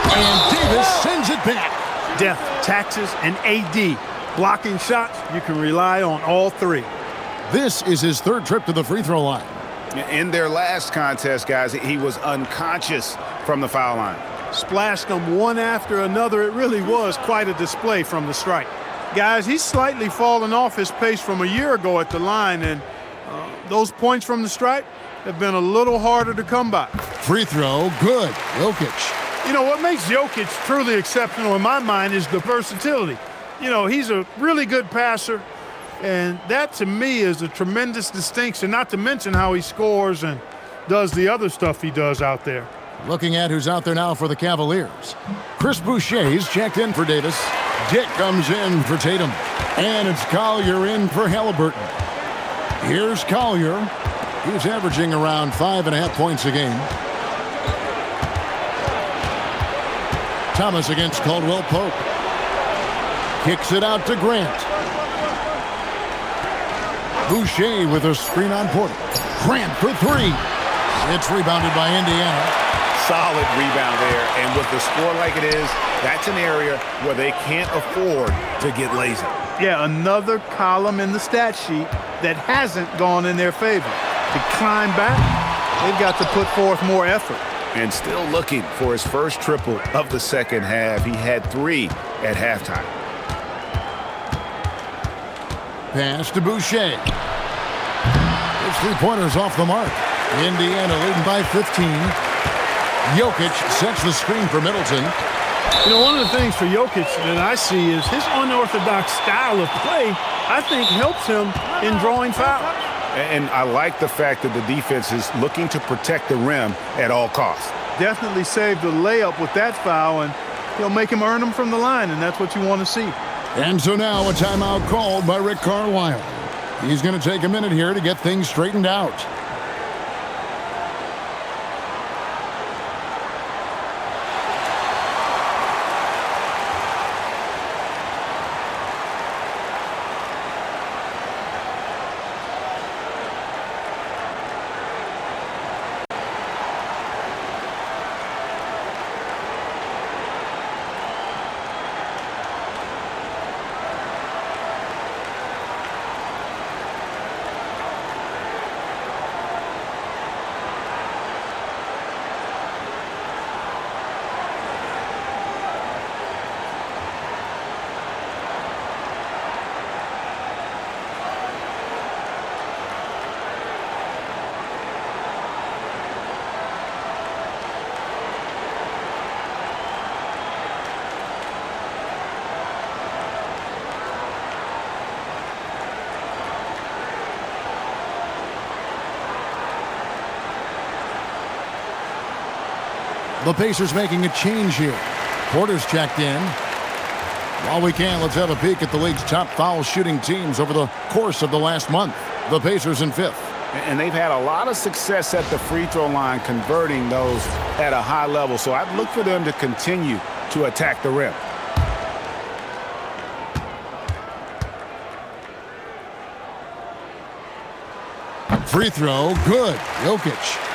And Davis sends it back. Depth, taxes, and AD. Blocking shots, you can rely on all 3. This is his 3rd trip to the free throw line. In their last contest, guys, he was unconscious from the foul line. Splashed them one after another. It really was quite a display from the strike. Guys, he's slightly fallen off his pace from a year ago at the line, and those points from the strike have been a little harder to come by. Free throw, good. Jokic. You know, what makes Jokic truly exceptional in my mind is the versatility. You know, he's a really good passer, and that to me is a tremendous distinction, not to mention how he scores and does the other stuff he does out there. Looking at who's out there now for the Cavaliers. Chris Boucher's checked in for Davis. Dick comes in for Tatum. And it's Collier in for Halliburton. Here's Collier. He's averaging around 5.5 points a game. Thomas against Caldwell Pope. Kicks it out to Grant. Boucher with a screen on Porter. Grant for 3. It's rebounded by Indiana. Solid rebound there, and with the score like it is, that's an area where they can't afford to get lazy. Yeah, another column in the stat sheet that hasn't gone in their favor. To climb back, they've got to put forth more effort. And still looking for his first triple of the second half. He had 3 at halftime. Pass to Boucher. His Three-pointers off the mark. Indiana leading by 15. Jokic sets the screen for Middleton. You know, one of the things for Jokic that I see is his unorthodox style of play, I think, helps him in drawing fouls. And I like the fact that the defense is looking to protect the rim at all costs. Definitely saved the layup with that foul, and he'll make him earn them from the line, and that's what you want to see. And so now a timeout called by Rick Carlisle. He's going to take a minute here to get things straightened out. The Pacers making a change here. Porter's checked in. While we can, let's have a peek at the league's top foul shooting teams over the course of the last month. The Pacers in 5th. And they've had a lot of success at the free throw line, converting those at a high level. So I'd look for them to continue to attack the rim. Free throw, good. Jokic.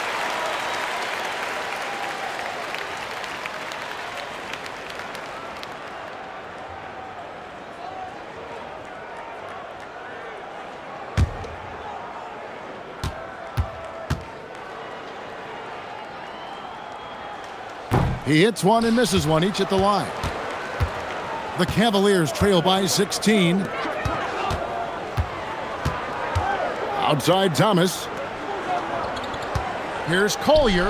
He hits one and misses one, each at the line. The Cavaliers trail by 16. Outside Thomas. Here's Collier.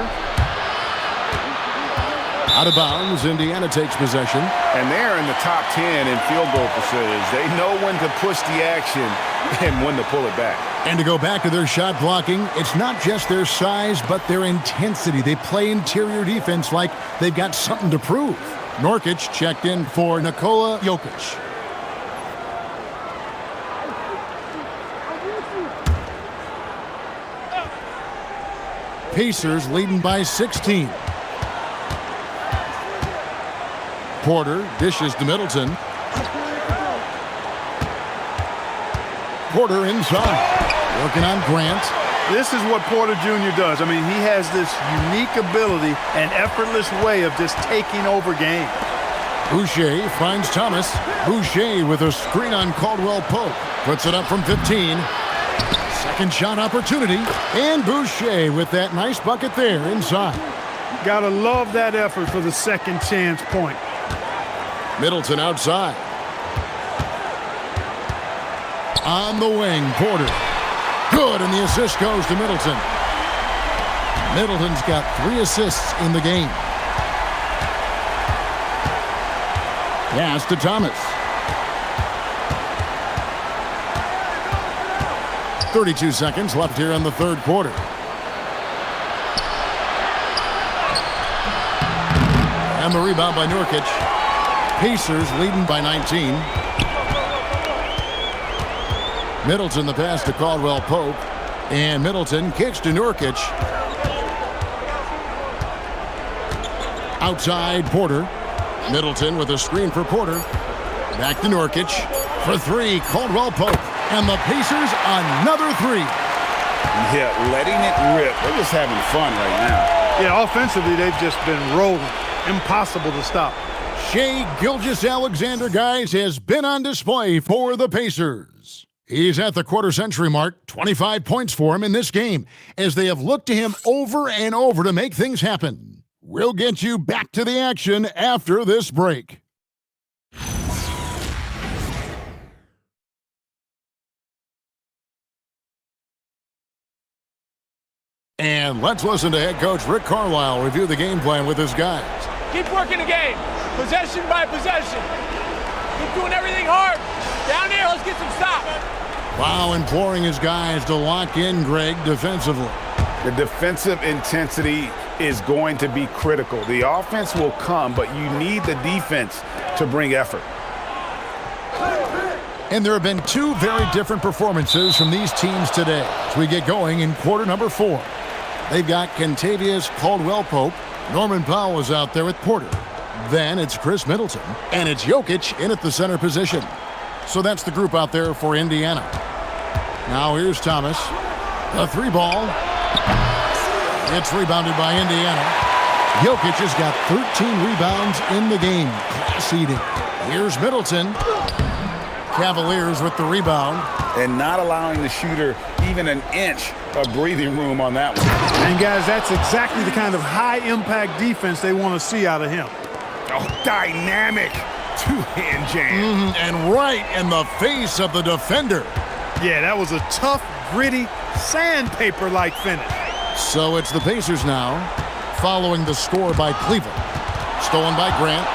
Out of bounds, Indiana takes possession. And they're in the top 10 in field goal percentage. They know when to push the action and when to pull it back. And to go back to their shot blocking, it's not just their size, but their intensity. They play interior defense like they've got something to prove. Nurkic checked in for Nikola Jokic. Pacers leading by 16. Porter dishes to Middleton. Porter inside. Working on Grant. This is what Porter Jr. does. I mean, he has this unique ability and effortless way of just taking over games. Boucher finds Thomas. Boucher with a screen on Caldwell Pope. Puts it up from 15. Second shot opportunity. And Boucher with that nice bucket there inside. Gotta love that effort for the second chance point. Middleton outside. On the wing, Porter. Good, and the assist goes to Middleton. Middleton's got 3 assists in the game. Pass to Thomas. 32 seconds left here in the third quarter. And the rebound by Nurkic. Pacers leading by 19. Middleton the pass to Caldwell Pope. And Middleton kicks to Nurkic. Outside Porter. Middleton with a screen for Porter. Back to Nurkic. For 3, Caldwell Pope. And the Pacers another 3. Yeah, letting it rip. They're just having fun right now. Yeah, offensively, they've just been rolling. Impossible to stop. Shai Gilgeous-Alexander, guys, has been on display for the Pacers. He's at the quarter-century mark, 25 points for him in this game, as they have looked to him over and over to make things happen. We'll get you back to the action after this break. And let's listen to head coach Rick Carlisle review the game plan with his guys. Keep working the game, possession by possession. Keep doing everything hard. Down there, let's get some stops. While imploring his guys to lock in, Greg, defensively. The defensive intensity is going to be critical. The offense will come, but you need the defense to bring effort. And there have been two very different performances from these teams today as we get going in quarter number 4. They've got Kentavious Caldwell-Pope. Norman Powell is out there with Porter. Then it's Chris Middleton, and it's Jokic in at the center position. So that's the group out there for Indiana. Now here's Thomas. The 3-ball. It's rebounded by Indiana. Jokic has got 13 rebounds in the game. Class eating. Here's Middleton. Cavaliers with the rebound. And not allowing the shooter even an inch of breathing room on that one. And, guys, that's exactly the kind of high-impact defense they want to see out of him. Oh, dynamic two-hand jam. And right in the face of the defender. Yeah, that was a tough, gritty, sandpaper-like finish. So it's the Pacers now, following the score by Cleveland. Stolen by Grant.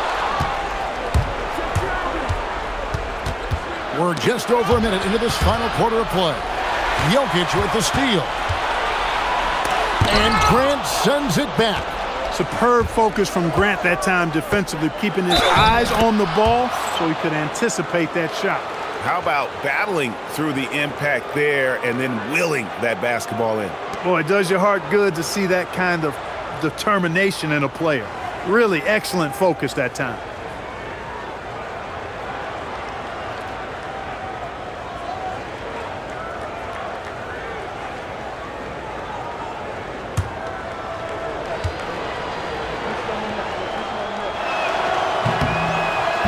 We're just over a minute into this final quarter of play. Jokic with the steal. And Grant sends it back. Superb focus from Grant that time defensively, keeping his eyes on the ball so he could anticipate that shot. How about battling through the impact there and then willing that basketball in? Boy, it does your heart good to see that kind of determination in a player. Really excellent focus that time.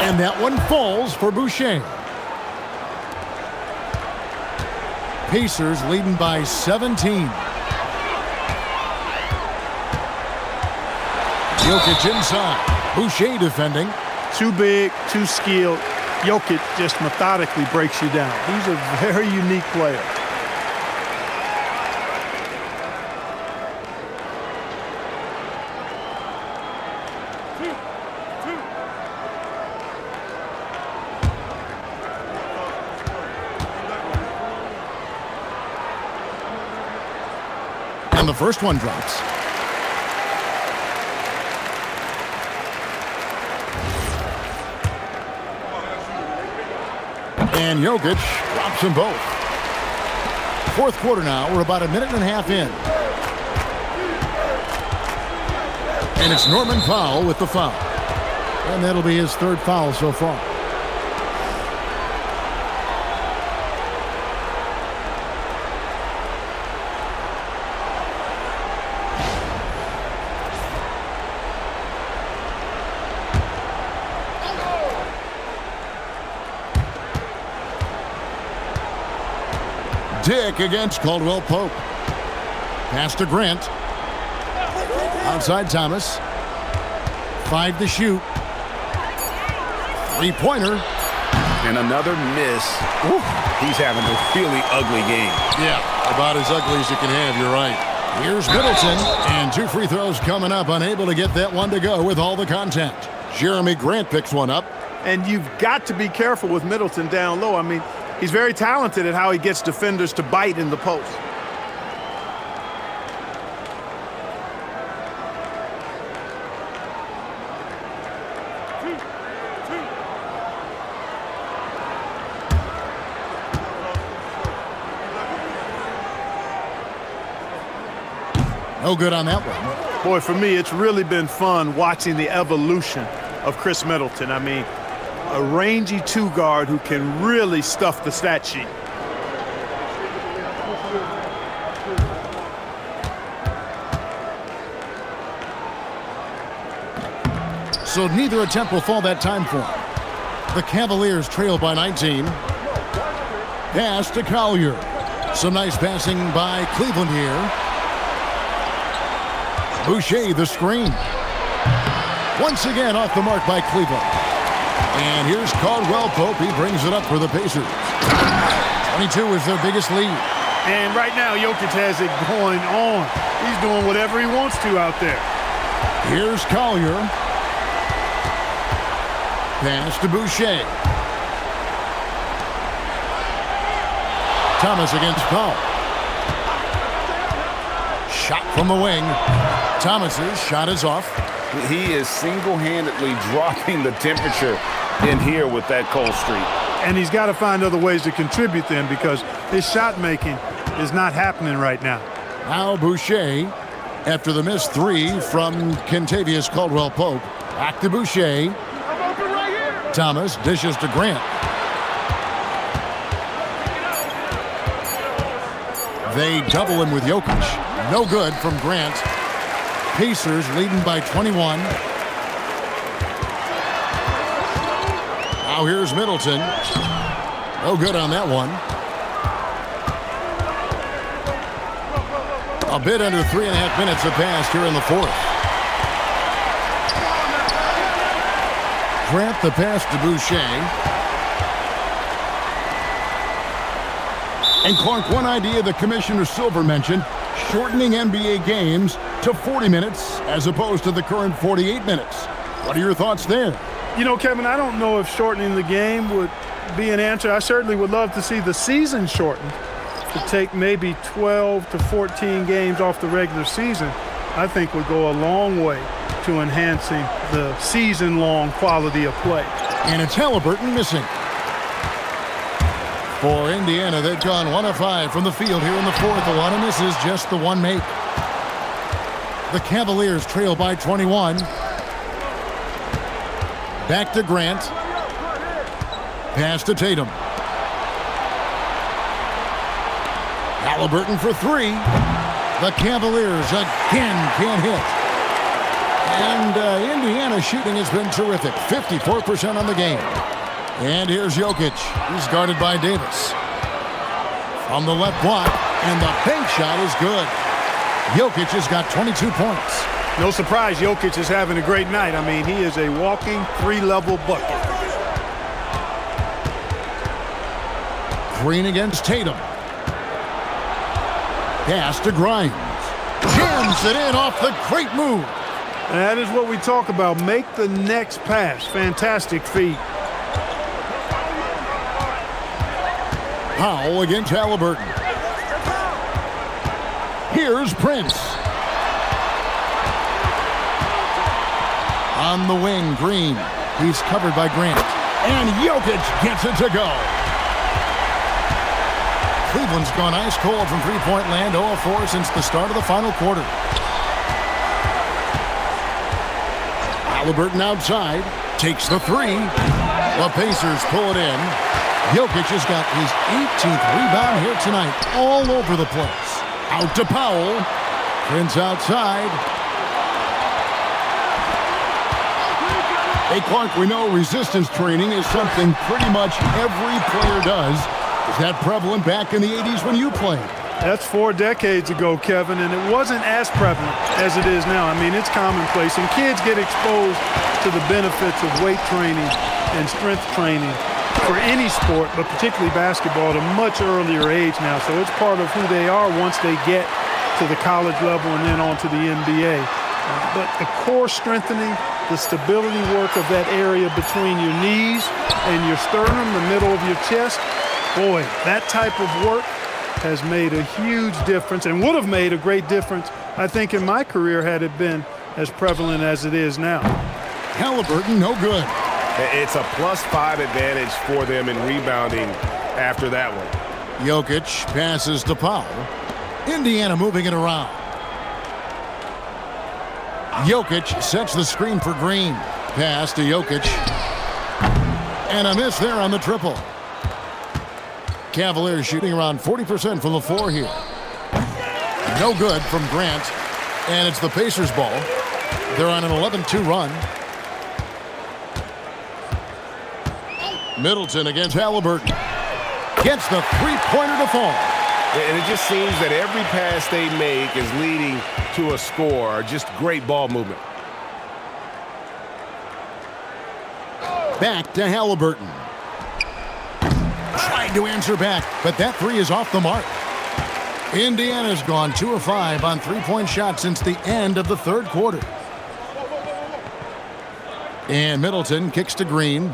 And that one falls for Boucher. Pacers leading by 17. Jokic inside. Boucher defending. Too big, too skilled. Jokic just methodically breaks you down. He's a very unique player. And the first one drops. And Jokic drops them both. Fourth quarter now. We're about a minute and a half in. And it's Norman Powell with the foul. And that'll be his third foul so far. Dick against Caldwell-Pope. Pass to Grant. Outside Thomas. 5 to shoot. 3-pointer. And another miss. Ooh, he's having a really ugly game. Yeah, about as ugly as you can have, you're right. Here's Middleton, and 2 free throws coming up, unable to get that one to go with all the contact. Jeremy Grant picks one up. And you've got to be careful with Middleton down low. I mean, he's very talented at how he gets defenders to bite in the post. No good on that one. Boy, for me, it's really been fun watching the evolution of Chris Middleton. I mean, a rangy 2-guard who can really stuff the stat sheet. So neither attempt will fall that time for him. The Cavaliers trail by 19. Pass to Collier. Some nice passing by Cleveland here. Boucher the screen. Once again off the mark by Cleveland. And here's Caldwell-Pope. He brings it up for the Pacers. 22 is their biggest lead. And right now, Jokic has it going on. He's doing whatever he wants to out there. Here's Collier. Pass to Boucher. Thomas against Paul. Shot from the wing. Thomas's shot is off. He is single-handedly dropping the temperature in here with that cold streak. And he's got to find other ways to contribute then, because his shot making is not happening right now. Now Boucher, after the missed three from Kentavious Caldwell-Pope. Back to Boucher. Thomas dishes to Grant. They double him with Jokic. No good from Grant. Pacers leading by 21. Now here's Middleton. No good on that one. A bit under 3.5 minutes have passed here in the fourth. Grant the pass to Boucher. And Clark, one idea that Commissioner Silver mentioned, shortening NBA games to 40 minutes as opposed to the current 48 minutes. What are your thoughts there? You know, Kevin, I don't know if shortening the game would be an answer. I certainly would love to see the season shortened to take maybe 12 to 14 games off the regular season. I think would go a long way to enhancing the season-long quality of play. And it's Halliburton missing. For Indiana, they've gone 1 of 5 from the field here in the fourth. A lot of misses, just the one make. The Cavaliers trail by 21. Back to Grant. Pass to Tatum. Halliburton for three. The Cavaliers again can't hit. And Indiana shooting has been terrific. 54% on the game. And here's Jokic. He's guarded by Davis. From the left block, and the bank shot is good. Jokic has got 22 points. No surprise, Jokic is having a great night. I mean, he is a walking three-level bucket. Green against Tatum. Pass to Grimes. Jams it in off the great move. That is what we talk about. Make the next pass. Fantastic feat. Powell against Halliburton. Here's Prince. On the wing, Green. He's covered by Grant. And Jokic gets it to go. Cleveland's gone ice cold from three-point land, 0 of 4 since the start of the final quarter. Halliburton outside, takes the three. The Pacers pull it in. Jokic has got his 18th rebound here tonight, all over the place. Out to Powell. Prince outside. Hey, Clark, we know resistance training is something pretty much every player does. Is that prevalent back in the 80s when you played? That's 4 decades ago, Kevin, and it wasn't as prevalent as it is now. I mean, it's commonplace, and kids get exposed to the benefits of weight training and strength training for any sport, but particularly basketball, at a much earlier age now. So it's part of who they are once they get to the college level and then on to the NBA. But the core strengthening, the stability work of that area between your knees and your sternum, the middle of your chest, boy, that type of work has made a huge difference and would have made a great difference, I think, in my career had it been as prevalent as it is now. Halliburton, no good. It's a +5 advantage for them in rebounding after that one. Jokic passes to Powell. Indiana moving it around. Jokic sets the screen for Green. Pass to Jokic. And a miss there on the triple. Cavaliers shooting around 40% from the floor here. No good from Grant. And it's the Pacers ball. They're on an 11-2 run. Middleton against Halliburton. Gets the three-pointer to fall. And it just seems that every pass they make is leading to a score. Just great ball movement. Back to Halliburton. Trying to answer back, but that three is off the mark. Indiana's gone 2 of 5 on three-point shots since the end of the third quarter. And Middleton kicks to Green.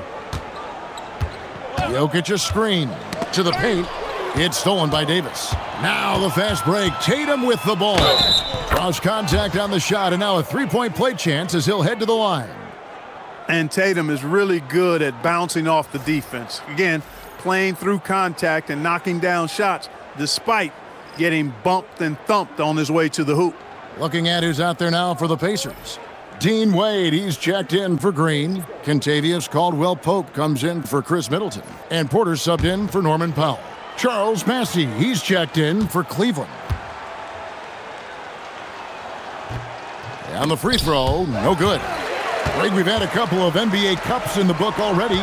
Jokic a screen to the paint. It's stolen by Davis. Now the fast break. Tatum with the ball. Cross contact on the shot, and now a three-point play chance as he'll head to the line. And Tatum is really good at bouncing off the defense. Again, playing through contact and knocking down shots despite getting bumped and thumped on his way to the hoop. Looking at who's out there now for the Pacers. Dean Wade, he's checked in for Green. Kentavious Caldwell-Pope comes in for Chris Middleton. And Porter subbed in for Norman Powell. Charles Massey, he's checked in for Cleveland. And the free throw, no good. Greg, we've had a couple of NBA Cups in the book already.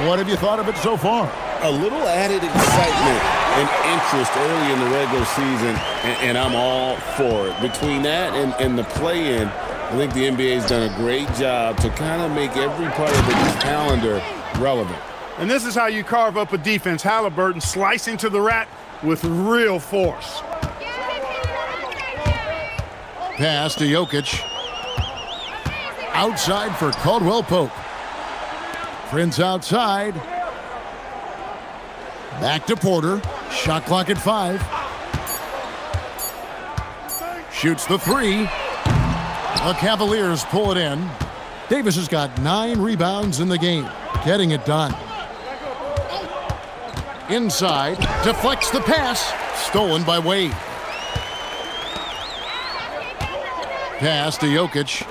What have you thought of it so far? A little added excitement and interest early in the regular season, and I'm all for it. Between that and the play-in, I think the NBA's done a great job to kind of make every part of the calendar relevant. And this is how you carve up a defense. Halliburton slicing to the rack with real force. Pass to Jokic. Outside for Caldwell-Pope. Prince outside. Back to Porter. Shot clock at 5. Shoots the 3. The Cavaliers pull it in. Davis has got 9 rebounds in the game, getting it done. Inside, deflects the pass, stolen by Wade. Pass to Jokic.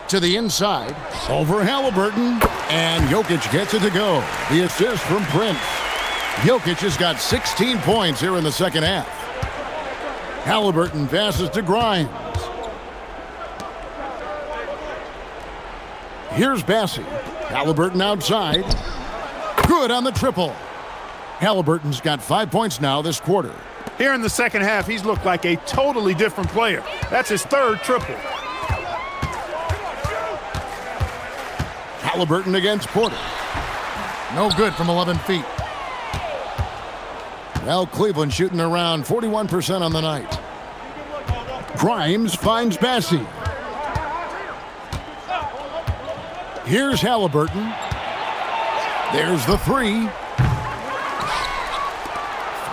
To the inside, over Halliburton, and Jokic gets it to go. The assist from Prince. Jokic has got 16 points here in the second half. Halliburton passes to Grimes. Here's Bassey. Halliburton outside. Good on the triple. Halliburton's got 5 points now this quarter. Here in the second half, he's looked like a totally different player. That's his third triple. Halliburton against Porter. No good from 11 feet. Well, Cleveland shooting around 41% on the night. Grimes finds Bassey. Here's Halliburton. There's the 3.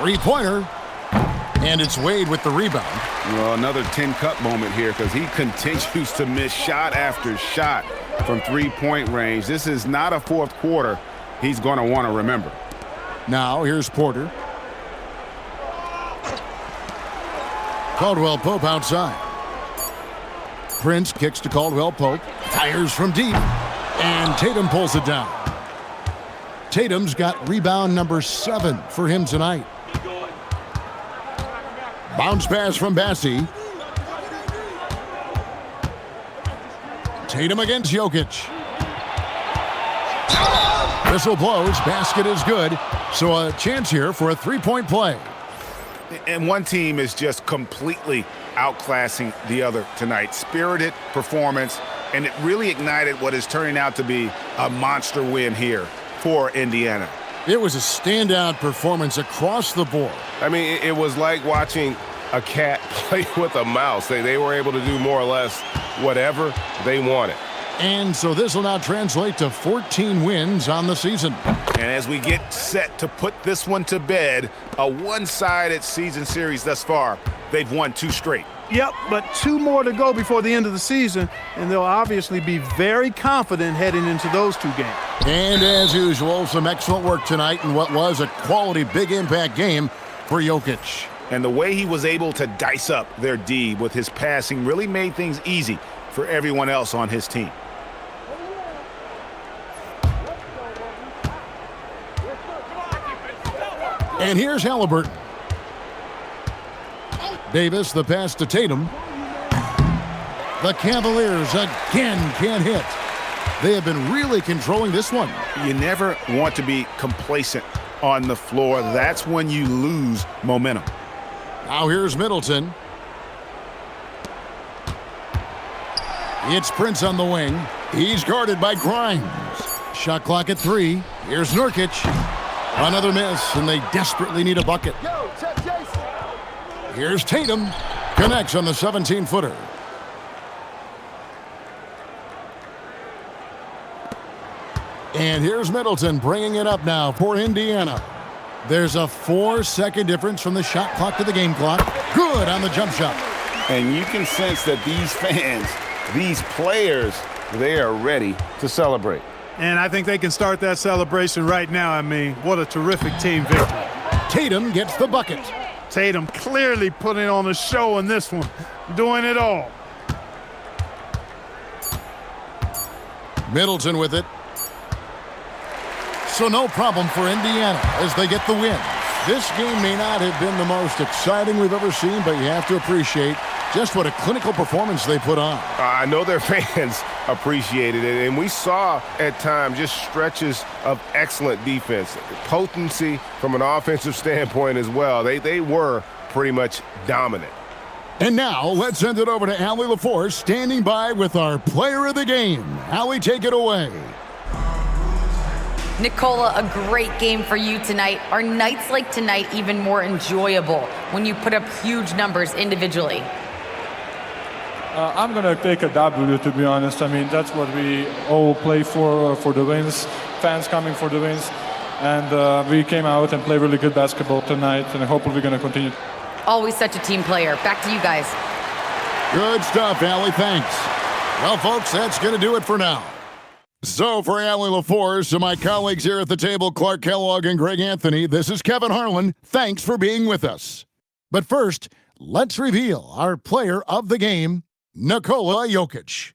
Three-pointer. And it's Wade with the rebound. Well, another 10-cup moment here because he continues to miss shot after shot from three-point range. This is not a fourth quarter he's going to want to remember. Now, here's Porter. Caldwell-Pope outside. Prince kicks to Caldwell-Pope. Fires from deep. And Tatum pulls it down. Tatum's got rebound number 7 for him tonight. Bounce pass from Bassey. Tatum against Jokic. Whistle blows. Basket is good. So a chance here for a three-point play. And one team is just completely outclassing the other tonight. Spirited performance, and it really ignited what is turning out to be a monster win here for Indiana. It was a standout performance across the board. I mean, it was like watching a cat play with a mouse. They were able to do more or less whatever they wanted. And so this will now translate to 14 wins on the season. And as we get set to put this one to bed, a one-sided season series thus far, they've won 2 straight. Yep, but 2 more to go before the end of the season, and they'll obviously be very confident heading into those 2 games. And as usual, some excellent work tonight in what was a quality big impact game for Jokic. And the way he was able to dice up their D with his passing really made things easy for everyone else on his team. And here's Halliburton. Davis, the pass to Tatum. The Cavaliers again can't hit. They have been really controlling this one. You never want to be complacent on the floor. That's when you lose momentum. Now here's Middleton. It's Prince on the wing. He's guarded by Grimes. Shot clock at 3. Here's Nurkic. Another miss, and they desperately need a bucket. Here's Tatum. Connects on the 17-footer. And here's Middleton bringing it up now for Indiana. There's a 4-second difference from the shot clock to the game clock. Good on the jump shot. And you can sense that these fans, these players, they are ready to celebrate. And I think they can start that celebration right now. I mean, what a terrific team victory. Tatum gets the bucket. Tatum clearly putting on a show in this one, doing it all. Middleton with it. So no problem for Indiana as they get the win. This game may not have been the most exciting we've ever seen, but you have to appreciate just what a clinical performance they put on. I know their fans appreciated it, and we saw at times just stretches of excellent defense, potency from an offensive standpoint as well. They were pretty much dominant. And now let's send it over to Allie LaForce standing by with our player of the game. Allie, take it away. Nicola, a great game for you tonight. Are nights like tonight even more enjoyable when you put up huge numbers individually? I'm going to take a W, to be honest. I mean, that's what we all play for the wins, fans coming for the wins. And we came out and played really good basketball tonight, and hopefully we're going to continue. Always such a team player. Back to you guys. Good stuff, Allie. Thanks. Well, folks, that's going to do it for now. So for Allie LaForce and my colleagues here at the table, Clark Kellogg and Greg Anthony, this is Kevin Harlan. Thanks for being with us. But first, let's reveal our player of the game, Nikola Jokic.